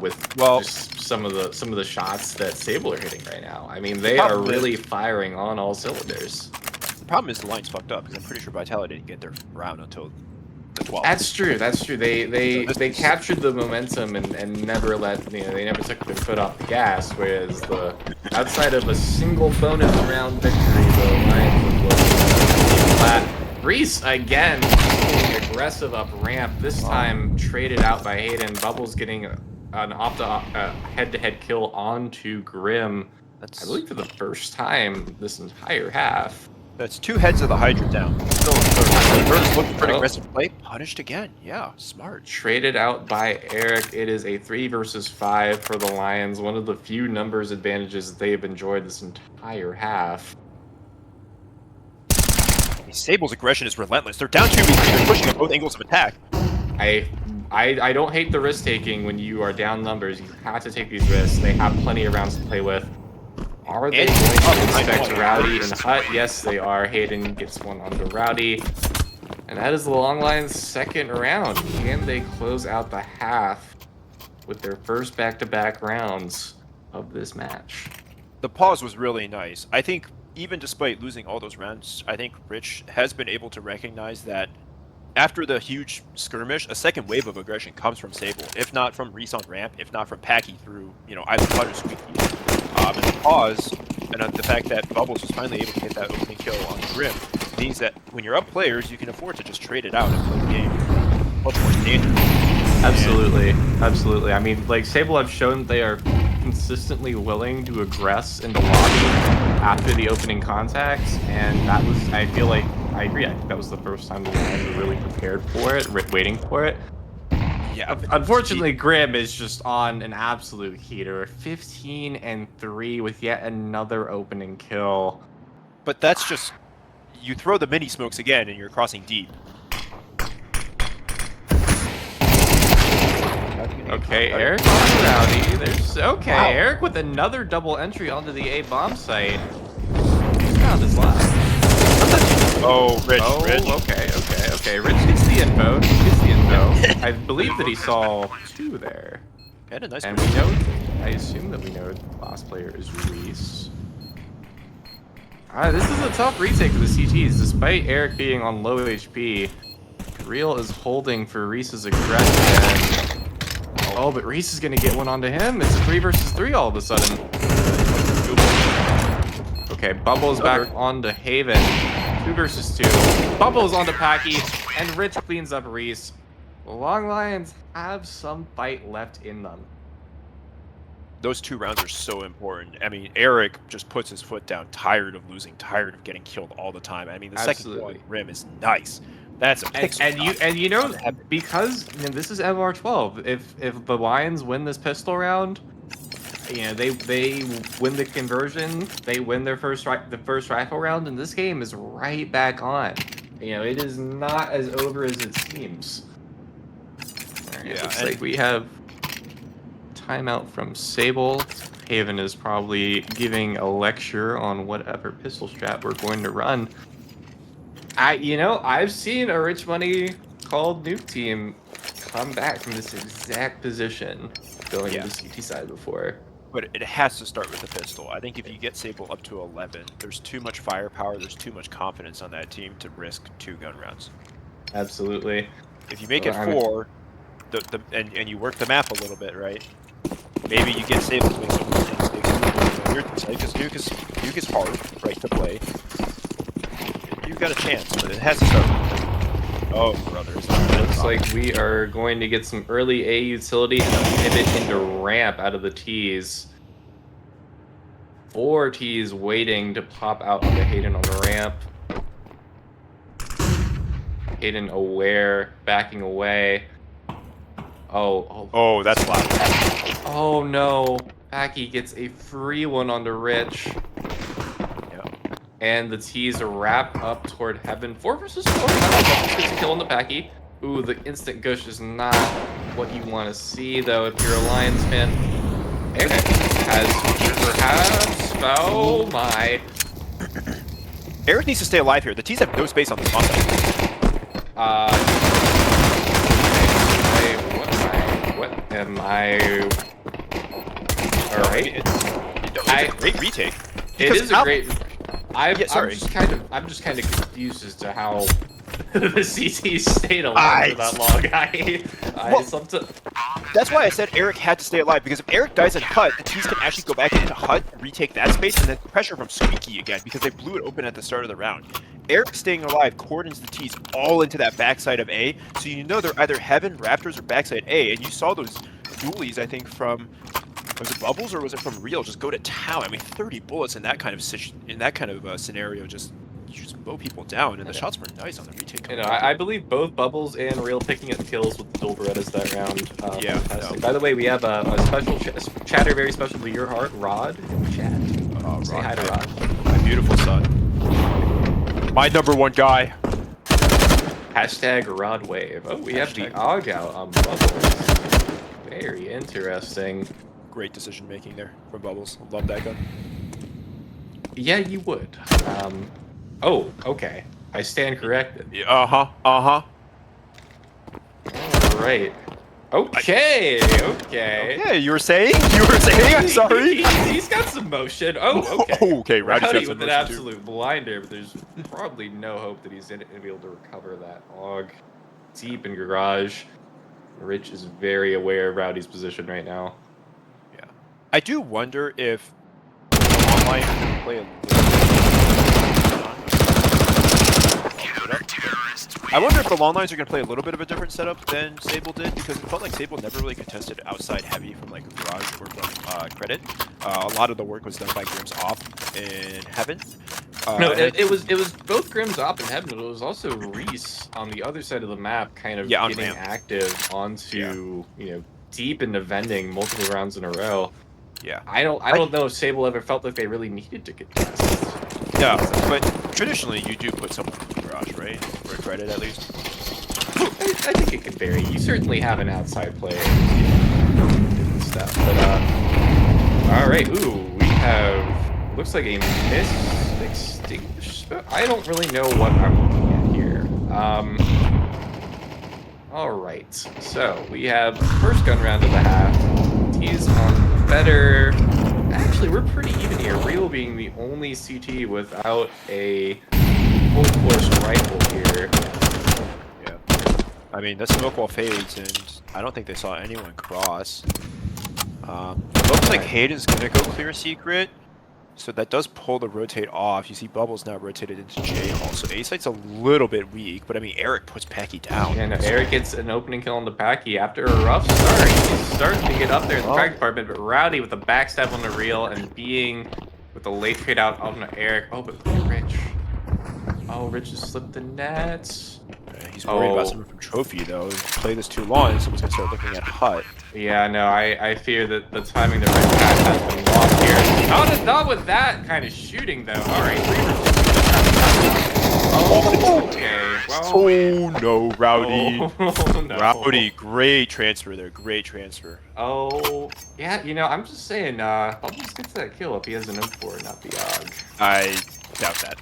Speaker 3: with just some of the shots that Sable are hitting right now. I mean, they are really firing on all cylinders.
Speaker 4: The problem is the line's fucked up because I'm pretty sure Vitality didn't get their round until the 12th.
Speaker 3: That's true. That's true. They captured the momentum and never they never took their foot off the gas. Whereas outside of a single bonus round victory, the Lions would look flat. Reese again being aggressive up ramp. This time traded out by Hayden. Bubbles getting an head-to-head kill onto Grim. I believe for the first time this entire half.
Speaker 4: That's 2 heads of the Hydra down. Still in third. Bird's looking for an aggressive play. Punished again. Yeah, smart.
Speaker 3: Traded out by Eric. It is a 3 versus 5 for the Lions. One of the few numbers advantages that they've enjoyed this entire half.
Speaker 4: Sable's aggression is relentless. They're down 2v3. They're pushing at both angles of attack.
Speaker 3: I don't hate the risk taking when you are down numbers. You have to take these risks. They have plenty of rounds to play with. Are they going to inspect Rowdy and Hut? Yes, they are. Hayden gets one onto Rowdy. And that is the Long Lions' second round. Can they close out the half with their first back-to-back rounds of this match?
Speaker 4: The pause was really nice. I think even despite losing all those rounds, I think Rich has been able to recognize that after the huge skirmish, a second wave of aggression comes from Sable. If not from Reese on ramp, if not from Packy through, either Flutter Squeaky. And the pause, and the fact that Bubbles was finally able to get that opening kill on Grim, means that when you're up players, you can afford to just trade it out and play the game much more standard.
Speaker 3: Absolutely, absolutely. I mean, like, Sable have shown they are consistently willing to aggress into lobby after the opening contacts, and that was, I feel like, I agree, I think that was the first time the Lions were really prepared for it, waiting for it. Yeah, unfortunately, Grim is just on an absolute heater. 15-3 with yet another opening kill.
Speaker 4: But that's just, you throw the mini smokes again and you're crossing deep.
Speaker 3: Okay, Eric on Rowdy. Wow. Eric with another double entry onto the A bomb site. He's found his last.
Speaker 4: Oh, Rich.
Speaker 3: Okay. Rich gets the info. I believe that he saw 2 there.
Speaker 4: And a nice
Speaker 3: and we know, I assume that we know the last player is Reese. This is a tough retake for the CTs. Despite Eric being on low HP, Real is holding for Reese's aggression. Oh, but Reese is going to get one onto him. It's a 3 versus 3 all of a sudden. Okay, Bubbles back onto Haven. 2 versus 2. Bubbles onto Packy, and Rich cleans up Reese. The Long Lions have some fight left in them.
Speaker 4: Those 2 rounds are so important. I mean, Eric just puts his foot down, tired of losing, tired of getting killed all the time. I mean, the second one rim is nice. That's a pixel.
Speaker 3: And because this is MR12. If the Lions win this pistol round, they win the conversion. They win their first rifle round, and this game is right back on. It is not as over as it seems. It looks like we have timeout from Sable. Haven is probably giving a lecture on whatever pistol strat we're going to run. I've seen a Rich Money called nuke team come back from this exact position going to the CT side before.
Speaker 4: But it has to start with the pistol. I think if you get Sable up to 11, there's too much firepower, there's too much confidence on that team to risk 2 gun rounds.
Speaker 3: Absolutely.
Speaker 4: If you make it 4, and you work the map a little bit, right? Maybe you get Sable to make some big moves on your side because Nuke is hard, right, to play. You've got a chance, but it has to start. Oh, brother.
Speaker 3: Looks like we are going to get some early A utility and a pivot into ramp out of the T's. 4 T's waiting to pop out onto Hayden on the ramp. Hayden aware, backing away.
Speaker 4: Oh, that's loud.
Speaker 3: Oh no. Packy gets a free one onto Rich. And the T's wrap up toward Heaven. 4 versus 4. Bubbles gets a kill on the Packy. Ooh, the instant gush is not what you want to see, though, if you're a Lions fan. Eric has perhaps. Oh my.
Speaker 4: Eric needs to stay alive here. The T's have no space on the spot.
Speaker 3: What am I? Alright.
Speaker 4: It's a great retake.
Speaker 3: It is a great. I'm
Speaker 4: sorry.
Speaker 3: just kind of confused as to how the CT stayed alive for that long.
Speaker 4: That's why I said Eric had to stay alive, because if Eric dies in Hut, the T's can actually go back into Hut, retake that space, and then pressure from Squeaky again, because they blew it open at the start of the round. Eric staying alive cordons the T's all into that backside of A, so you know they're either Heaven, Raptors, or backside A, and you saw those dualies, I think, from... Was it Bubbles or was it from Real? Just go to town. I mean, 30 bullets in that kind of scenario, you just mow people down, and the shots were nice on the retake.
Speaker 3: I believe both Bubbles and Real picking up kills with the dual Berettas that round.
Speaker 4: Yeah.
Speaker 3: No. By the way, we have a special chatter, very special to your heart, Rod, in the chat. Say hi to Rod.
Speaker 4: My beautiful son. My #1 guy.
Speaker 3: Hashtag Rod Wave. Oh, we have the AUG out on Bubbles. Very interesting.
Speaker 4: Great decision making there from Bubbles. Love that gun.
Speaker 3: Yeah, you would. Oh, okay. I stand corrected.
Speaker 4: Uh-huh.
Speaker 3: Alright. Okay.
Speaker 4: Yeah, you were saying? I'm sorry.
Speaker 3: He's got some motion. Oh, okay.
Speaker 4: Okay,
Speaker 3: Rowdy with an absolute blinder, but there's probably no hope that he's going to be able to recover that AUG deep in garage. Rich is very aware of Rowdy's position right now.
Speaker 4: Yeah. I do wonder if online can play a little I wonder if the long lines are going to play a little bit of a different setup than Sable did, because it felt like Sable never really contested outside heavy from like Garage or from Credit. A lot of the work was done by Grimm's Op in Heaven.
Speaker 3: No, it was both Grimm's Op and Heaven, but it was also Reese on the other side of the map, kind of getting active onto deep into vending multiple rounds in a row.
Speaker 4: Yeah,
Speaker 3: I don't know if Sable ever felt like they really needed to contest.
Speaker 4: No, but traditionally you do put someone in the garage, right? For Credit, at least.
Speaker 3: I think it could vary. You certainly have an outside player and stuff. But all right. Ooh, we have looks like a missed extinguish. I don't really know what I'm looking at here. All right. So we have first gun round of the half. T's on better. Actually, we're pretty even here. Real being the only CT without a full-force rifle here.
Speaker 4: Yeah. I mean, that smoke wall fades, and I don't think they saw anyone cross. It looks like Hayden's going to go clear secret, so that does pull the rotate off. You see Bubbles now rotated into J Hall, so A-Site's a little bit weak, but I mean, Eric puts Packy down.
Speaker 3: Yeah, no, Eric gets an opening kill on the Packy after a rough start. He's starting to get up there in the track department, but Rowdy with a backstab on the Real and being with the late trade out on Eric. Oh, but Rich. Oh, Rich just slipped the net.
Speaker 4: He's worried about someone from Trophy, though. If you play this too long, someone's going to start looking at Hut.
Speaker 3: Yeah, no, I fear that the timing that Rich has been lost here. Not with that kind of shooting, though. All right, oh, okay. Well,
Speaker 4: oh, no, Rowdy.
Speaker 3: Oh, no.
Speaker 4: Rowdy, great transfer there. Great transfer.
Speaker 3: Oh, yeah, I'm just saying, Bubbles gets that kill if he has an M4, not the AUG.
Speaker 4: I doubt that.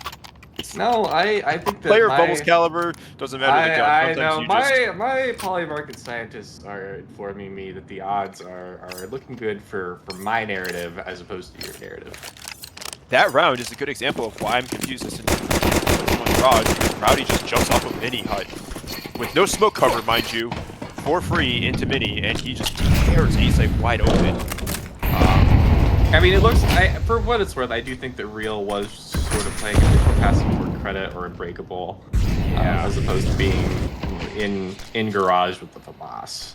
Speaker 3: No, I think that
Speaker 4: Player Bubbles caliber doesn't matter the gun.
Speaker 3: I know. My polymarket scientists are informing me that the odds are looking good for my narrative as opposed to your narrative.
Speaker 4: That round is a good example of why I'm confused as to because Rowdy just jumps off of Mini Hut with no smoke cover, mind you, for free into Mini, and he just tears A-Site wide open.
Speaker 3: I mean, it looks. For what it's worth, I do think that Real was sort of playing a bit more passive toward credit or unbreakable, as opposed to being in garage with the FAMAS.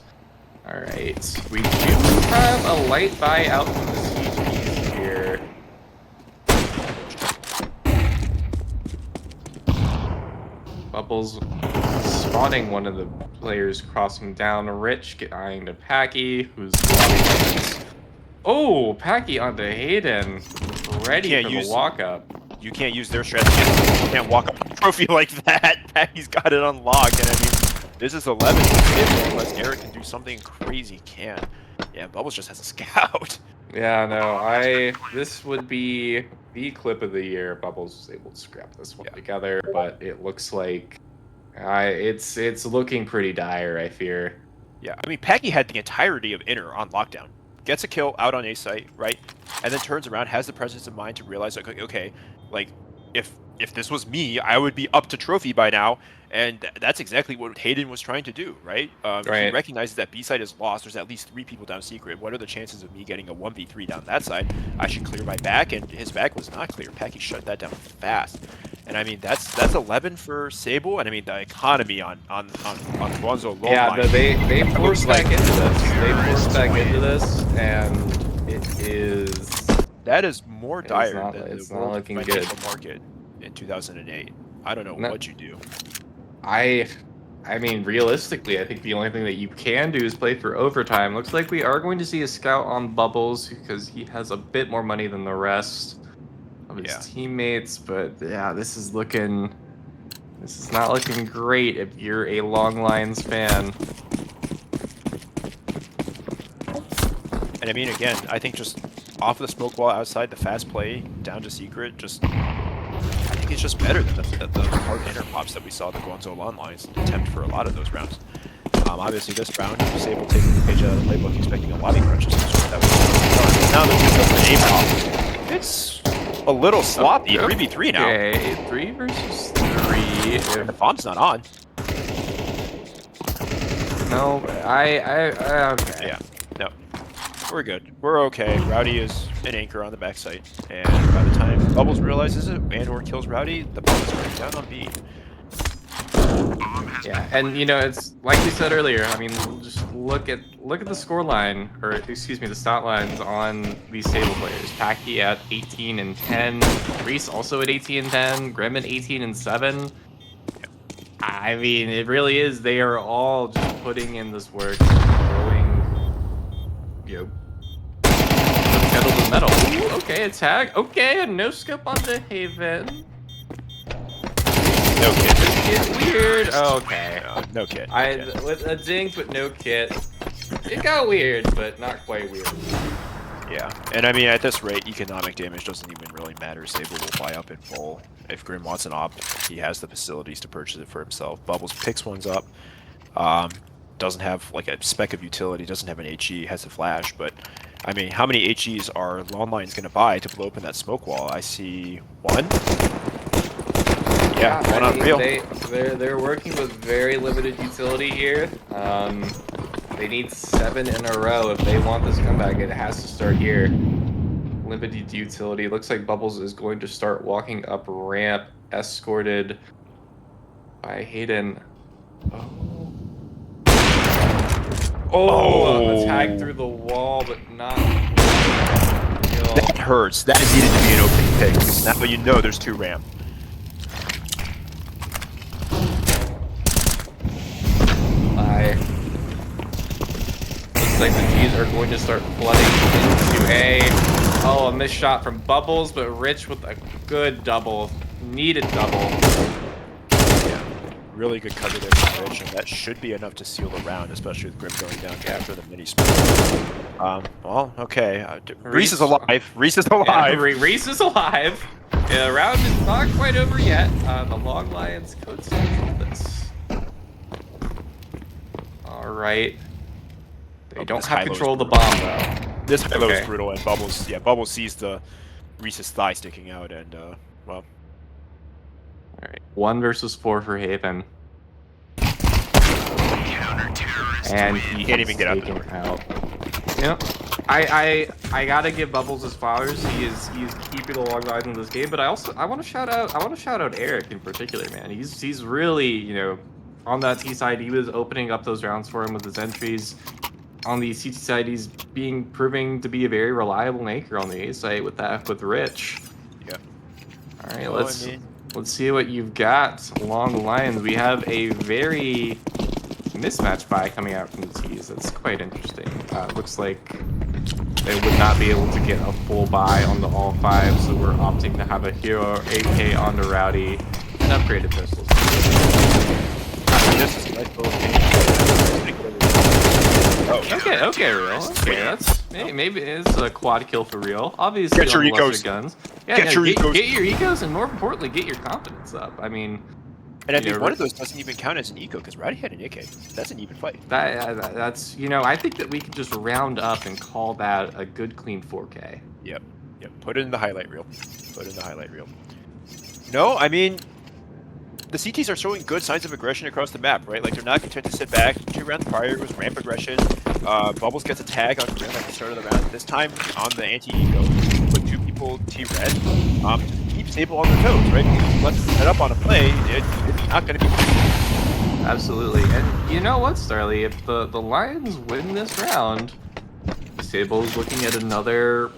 Speaker 3: All right, we do have a light buy out from the CGs here. Bubbles spawning one of the players crossing down. Rich eyeing to Packy, who's blocking. Oh, Packy onto Hayden, ready for the walk up.
Speaker 4: You can't use their strategy. You can't walk up a trophy like that. Packy's got it unlocked, and I mean, this is 11. Unless Eric can do something crazy, he can. Yeah, Bubbles just has a scout.
Speaker 3: Yeah, no, this would be the clip of the year. Bubbles was able to scrap this one together, but it looks like it's looking pretty dire, I fear.
Speaker 4: Yeah, I mean, Packy had the entirety of Inner on lockdown. Gets a kill out on A site, right? And then turns around, has the presence of mind to realize, like, okay, like, if this was me, I would be up to trophy by now. And that's exactly what Hayden was trying to do, right?
Speaker 3: Right.
Speaker 4: He recognizes that B side is lost. There's at least 3 people down secret. What are the chances of me getting a 1v3 down that side? I should clear my back, and his back was not clear. Packy shut that down fast. And I mean, that's 11 for Sable, and I mean, the economy on Guanzo low line.
Speaker 3: They forced back into this. They forced back into this, and it is.
Speaker 4: That is more dire than
Speaker 3: it's
Speaker 4: the
Speaker 3: not
Speaker 4: world
Speaker 3: looking
Speaker 4: financial
Speaker 3: good.
Speaker 4: market in 2008. I don't know what you do.
Speaker 3: I mean, realistically, I think the only thing that you can do is play for overtime. Looks like we are going to see a scout on Bubbles because he has a bit more money than the rest of his teammates. But yeah, this is not looking great if you're a Long Lines fan.
Speaker 4: And I mean, again, I think just off the smoke wall outside, the fast play down to secret, I think it's just better than the hard inner pops that we saw the Guanzo Long Lines attempt for a lot of those rounds. Obviously, this round, Sable taking the page out of the playbook, expecting a lobby crunch. Now there's just an A pop. It's a little sloppy. 3v3 now.
Speaker 3: Okay, 3 versus 3.
Speaker 4: The bomb's not on.
Speaker 3: No, okay.
Speaker 4: Yeah, no. We're good. We're okay. Rowdy is an anchor on the backside, and by the time Bubbles realizes it and/or kills Rowdy, the bomb is already down on B.
Speaker 3: Yeah, and you know, it's like we said earlier. I mean, just look at the score line, or excuse me, the stat lines on these Sable players. Packy at 18 and 10, Reese also at 18 and 10, Grim at 18 and 7. I mean, it really is. They are all just putting in this work, throwing, pedal to the metal. Ooh, okay, a tag. Okay, a no scope on the Haven.
Speaker 4: No kit.
Speaker 3: This gets weird. Okay.
Speaker 4: No kit.
Speaker 3: With a dink, but no kit. It got weird, but not quite weird.
Speaker 4: Yeah, and I mean, at this rate, economic damage doesn't even really matter. Sable will buy up in full. If Grim wants an op, he has the facilities to purchase it for himself. Bubbles picks ones up. Doesn't have like a speck of utility, doesn't have an HE, has a flash, but I mean, how many HEs are Longline's going to buy to blow open that smoke wall? I see 1. Yeah, one on Real.
Speaker 3: They're working with very limited utility here. They need 7 in a row if they want this comeback. It has to start here. Limited utility. Looks like Bubbles is going to start walking up ramp, escorted by Hayden. Oh, attack through the wall, but not kill.
Speaker 4: That hurts. That needed to be an opening pick. Because now you know there's 2 ramp.
Speaker 3: Looks like the G's are going to start flooding into A. Oh, a missed shot from Bubbles, but Rich with a good double. Needed double.
Speaker 4: Yeah, really good cover there from Rich, and that should be enough to seal the round, especially with Grim going down after the mini split. Well, okay. Reese is alive. Reese is alive.
Speaker 3: Yeah, Reese is alive. Yeah, the round is not quite over yet. The Long Lions could still control this. All right. They don't have control of the bomb, though.
Speaker 4: This high-low is brutal, and Bubbles sees the Reese's thigh sticking out, and, well.
Speaker 3: All right, 1 versus 4 for Haven. And he
Speaker 4: can't even get out.
Speaker 3: Yep. I gotta give Bubbles his flowers. He's keeping along the lines in this game, but I want to shout out Eric in particular, man. He's really, you know, on that T side. He was opening up those rounds for him with his entries. On the CT side, he's proving to be a very reliable maker on the A side with Rich.
Speaker 4: Yeah.
Speaker 3: All right,
Speaker 4: Well,
Speaker 3: let's see what you've got along the lines. We have a very mismatch buy coming out from the T's. That's quite interesting. Looks like they would not be able to get a full buy on the all five, so we're opting to have a hero AK on the Rowdy and upgraded pistols.
Speaker 4: this is a nice little game. Oh,
Speaker 3: Okay, real. Okay, that's maybe it's a quad kill for real. Obviously,
Speaker 4: Get your
Speaker 3: on the lesser
Speaker 4: ecos.
Speaker 3: guns.
Speaker 4: Get your ecos.
Speaker 3: Get your ecos, and more importantly, get your confidence up. I mean,
Speaker 4: and I think one of those doesn't even count as an eco because Rowdy had an AK. That's an even fight.
Speaker 3: That's I think that we could just round up and call that a good clean 4K.
Speaker 4: Yep. Put it in the highlight reel. No, I mean, the CTs are showing good signs of aggression across the map, right? Like, they're not content to sit back. 2 rounds prior, it was ramp aggression. Bubbles gets a tag on ramp at the start of the round. This time, on the anti-eco, put 2 people T-red. Keep Sable on their toes, right? Let's set up on a play. It's not going to be...
Speaker 3: Absolutely. And you know what, Starly? If the Lions win this round, Sable's looking at another,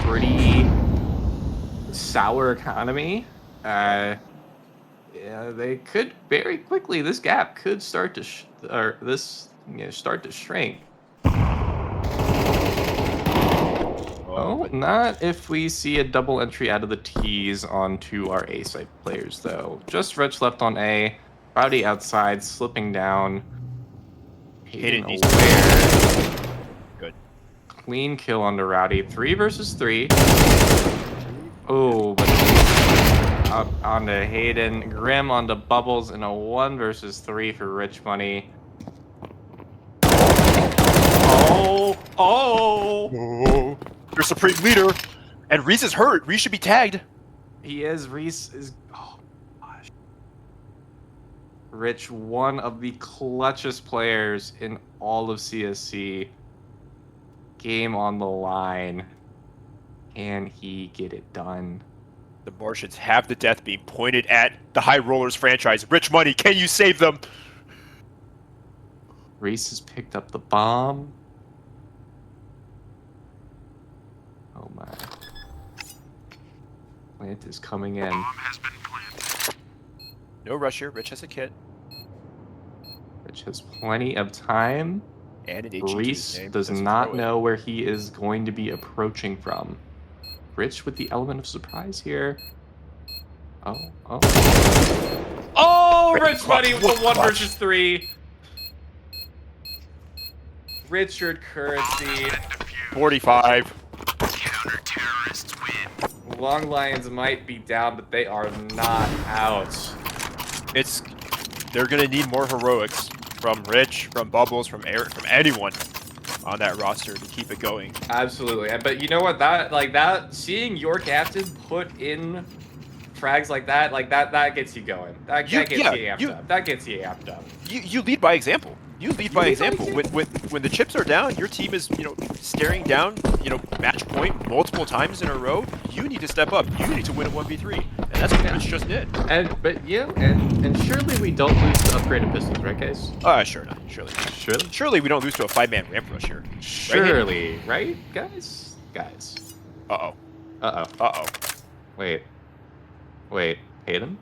Speaker 3: pretty sour economy. Yeah, they could very quickly. This gap could start to start to shrink. Oh, not if we see a double entry out of the T's onto our A side players, though. Just Rich left on A, Rowdy outside, slipping down. Hayden aware.
Speaker 4: Good.
Speaker 3: Clean kill on the Rowdy. 3 versus 3. Oh, but up onto Hayden. Grim onto Bubbles in a 1 versus 3 for Rich Money. Oh!
Speaker 4: Your supreme leader! And Reese is hurt. Reese should be tagged.
Speaker 3: He is. Reese is... Oh, gosh. Rich, one of the clutchest players in all of CSC. Game on the line. Can he get it done?
Speaker 4: The Martians have the death beam pointed at the High Rollers franchise. Rich Money, can you save them?
Speaker 3: Reese has picked up the bomb. Oh my. Plant is coming in.
Speaker 5: Bomb has been planted.
Speaker 4: No rush here. Rich has a kit.
Speaker 3: Rich has plenty of time.
Speaker 4: And an HG
Speaker 3: Reese does not know where he is going to be approaching from. Rich with the element of surprise here. Oh, Rich Money with the 1 versus 3. Richard Currency.
Speaker 4: 45.
Speaker 5: Counter-terrorists win.
Speaker 3: Long Lions might be down, but they are not out.
Speaker 4: They're gonna need more heroics from Rich, from Bubbles, from Eric, from anyone on that roster to keep it going.
Speaker 3: Absolutely, but you know what? Seeing your captain put in frags like that gets you going. That gets you amped up.
Speaker 4: You lead by example. You lead by example. When the chips are down, your team is staring down match point multiple times in a row. You need to step up. You need to win a 1v3, and that's what Rich just did.
Speaker 3: And surely we don't lose to upgraded pistols, right, guys?
Speaker 4: Sure not. Surely.
Speaker 3: Surely
Speaker 4: we don't lose to a 5-man ramp rush here.
Speaker 3: Surely, right, guys?
Speaker 4: Uh oh.
Speaker 3: Wait, Hayden?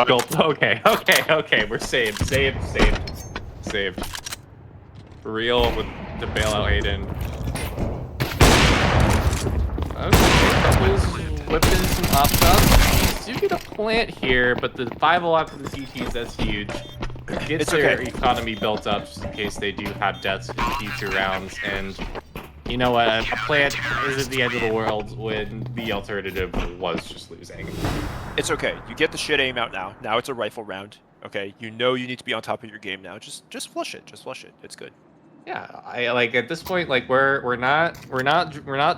Speaker 3: Gulp. Okay. We're saved. Real with the bailout Hayden. Okay, that was whipping some ops up. You get a plant here, but the 5-0 for the CTs, that's huge. Gets their economy built up just in case they do have deaths in future rounds, and you know what? A plant isn't the end of the world when the alternative was just losing.
Speaker 4: It's okay. You get the shit aim out now. Now it's a rifle round. Okay, you need to be on top of your game now. Just flush it. It's good.
Speaker 3: Yeah, I like at this point, like we're not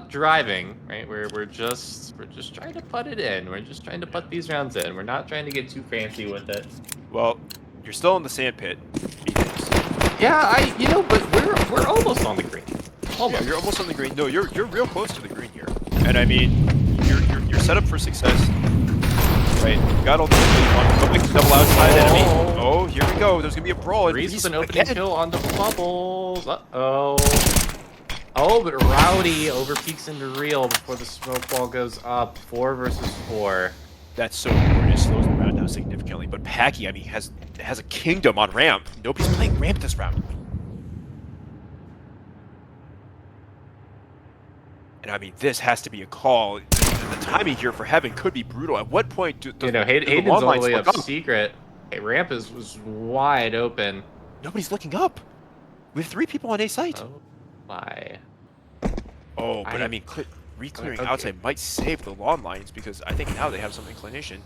Speaker 3: driving, right? We're just trying to put it in. We're just trying to put these rounds in. We're not trying to get too fancy with it.
Speaker 4: Well, you're still in the sand pit. Methinks.
Speaker 3: Yeah, but we're almost on the green. Almost.
Speaker 4: Yeah, you're almost on the green. No, you're real close to the green here. And I mean, you're set up for success. Right, got ultimately one quick double outside enemy. Oh, here we go. There's gonna be a brawl. And
Speaker 3: Reese
Speaker 4: Reese
Speaker 3: with an opening
Speaker 4: again.
Speaker 3: kill on the bubbles. Uh-oh. Oh, but Rowdy overpeaks into real before the smoke wall goes up. 4 versus 4.
Speaker 4: That's so important. It slows the round down significantly. But Packy, I mean, has a kingdom on ramp. Nobody's playing ramp this round. And I mean, this has to be a call. The timing here for Heaven could be brutal. At what point do the
Speaker 3: Hayden's
Speaker 4: long
Speaker 3: all the
Speaker 4: lines
Speaker 3: way
Speaker 4: look
Speaker 3: up
Speaker 4: up?
Speaker 3: secret. Hey, ramp was wide open.
Speaker 4: Nobody's looking up. We have 3 people on A site.
Speaker 3: Oh my.
Speaker 4: Oh, but I mean, re-clearing outside might save the lawn lines because I think now they have some inclination.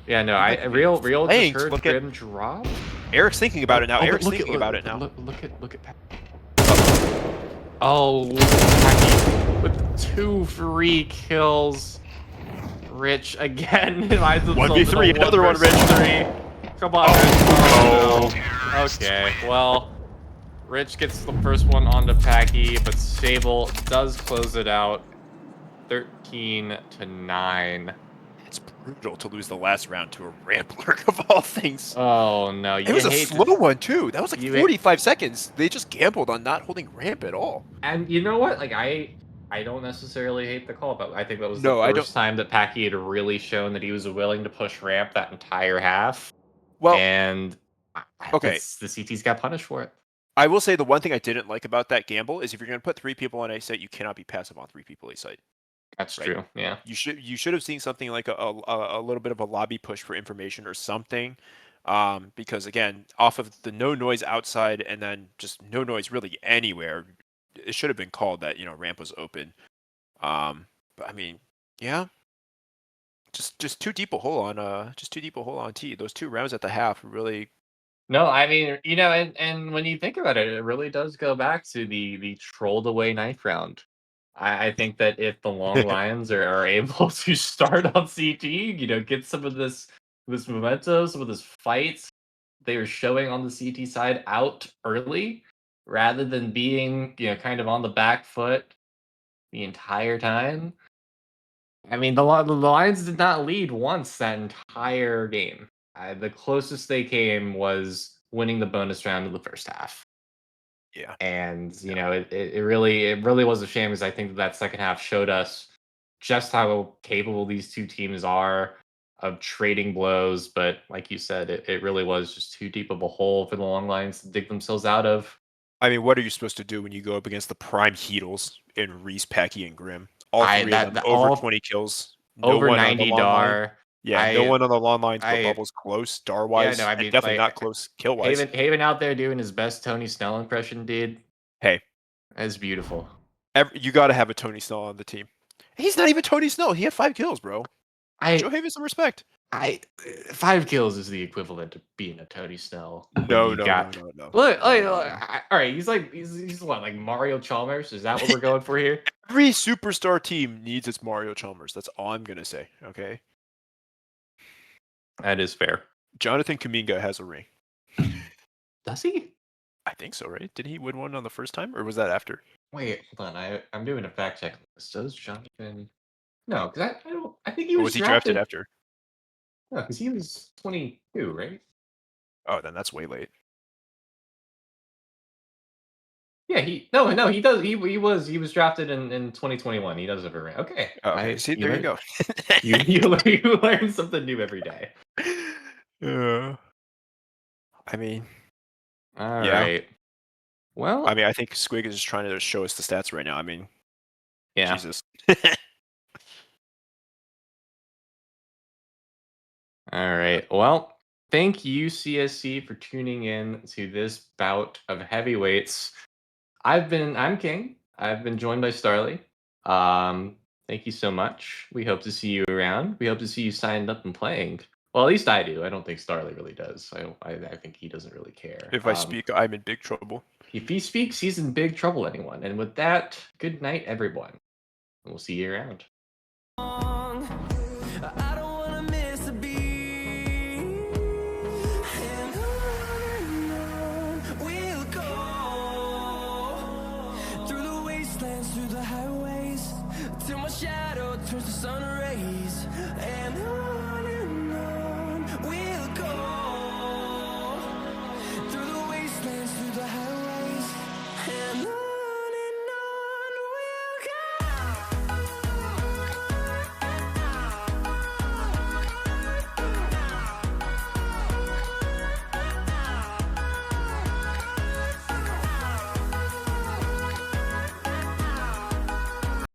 Speaker 3: Yeah, no, real just heard Grim drop.
Speaker 4: Eric's thinking about it now. Eric's thinking about it now.
Speaker 3: Look at Pat. Oh, Packy with 2 free kills. Rich again.
Speaker 4: 1v3, another one, Rich.
Speaker 3: 3. Come on, Rich. Oh, no. Okay, well, Rich gets the first one onto Packy, but Sable does close it out. 13-9.
Speaker 4: It's brutal to lose the last round to a ramp lurk of all things.
Speaker 3: Oh no,
Speaker 4: it was a slow one too. That was like 45 seconds. They just gambled on not holding ramp at all.
Speaker 3: And you know what? Like I don't necessarily hate the call, but I think that was the first time that Packy had really shown that he was willing to push ramp that entire half.
Speaker 4: Well,
Speaker 3: and
Speaker 4: okay,
Speaker 3: the CTs got punished for it.
Speaker 4: I will say the one thing I didn't like about that gamble is if you're going to put 3 people on A site, you cannot be passive on 3 people A site.
Speaker 3: That's true. Yeah.
Speaker 4: You should have seen something like a little bit of a lobby push for information or something, because again, off of the no noise outside and then just no noise really anywhere, it should have been called that ramp was open. But I mean, yeah, just too deep a hole on T. Those 2 rounds at the half really.
Speaker 3: No, I mean, and when you think about it, it really does go back to the trolled away knife round. I think that if the Long Lions are able to start on CT, get some of this momentum, some of this fight they were showing on the CT side out early, rather than being kind of on the back foot the entire time. I mean, the Lions did not lead once that entire game. The closest they came was winning the bonus round of the first half.
Speaker 4: Yeah.
Speaker 3: And it really was a shame because I think that second half showed us just how capable these 2 teams are of trading blows. But like you said, it really was just too deep of a hole for the Long Lions to dig themselves out of.
Speaker 4: I mean, what are you supposed to do when you go up against the prime Heatles in Reese, Packy, and Grim? All 3 of them over 20 kills.
Speaker 3: Over 90 DAR.
Speaker 4: Yeah, no one on the lawn lines, but Bubbles close, DAR-wise.
Speaker 3: Yeah, no, I mean,
Speaker 4: definitely not close kill-wise.
Speaker 3: Haven out there doing his best Tony Snell impression, dude.
Speaker 4: Hey.
Speaker 3: That's beautiful.
Speaker 4: You got to have a Tony Snell on the team. He's not even Tony Snell. He had 5 kills, bro. Show Haven some respect.
Speaker 3: 5 kills is the equivalent to being a Tony Snell.
Speaker 4: No.
Speaker 3: Look, all right, he's what, like Mario Chalmers? Is that what we're going for here?
Speaker 4: Every superstar team needs its Mario Chalmers. That's all I'm going to say, okay?
Speaker 3: That is fair.
Speaker 4: Jonathan Kuminga has a ring.
Speaker 3: Does he?
Speaker 4: I think so, right? Did he win one on the first time, or was that after?
Speaker 3: Wait, hold on. I'm doing a fact check. Does Jonathan? No, because I think he was.
Speaker 4: Was he drafted after?
Speaker 3: No, because he was 22, right?
Speaker 4: Oh, then that's way late.
Speaker 3: Yeah, he does. He was drafted in 2021. He does have a ring. Okay.
Speaker 4: Okay, see, there you go.
Speaker 3: you learn something new every day.
Speaker 4: I mean,
Speaker 3: all right. Well,
Speaker 4: I mean, I think Squig is just trying to show us the stats right now. I mean,
Speaker 3: yeah.
Speaker 4: Jesus.
Speaker 3: All right. Well, thank you, CSC, for tuning in to this bout of heavyweights. I'm King. I've been joined by Starly. Thank you so much. We hope to see you around. We hope to see you signed up and playing. Well, at least I do. I don't think Starly really does. I think he doesn't really care.
Speaker 4: If I speak, I'm in big trouble.
Speaker 3: if he speaks, he's in big trouble, anyone. And with that, good night, everyone. And we'll see you around.
Speaker 2: I don't wanna miss a beat. And on we'll go through the wastelands, through the highways, till my shadow turns to sun rays. And on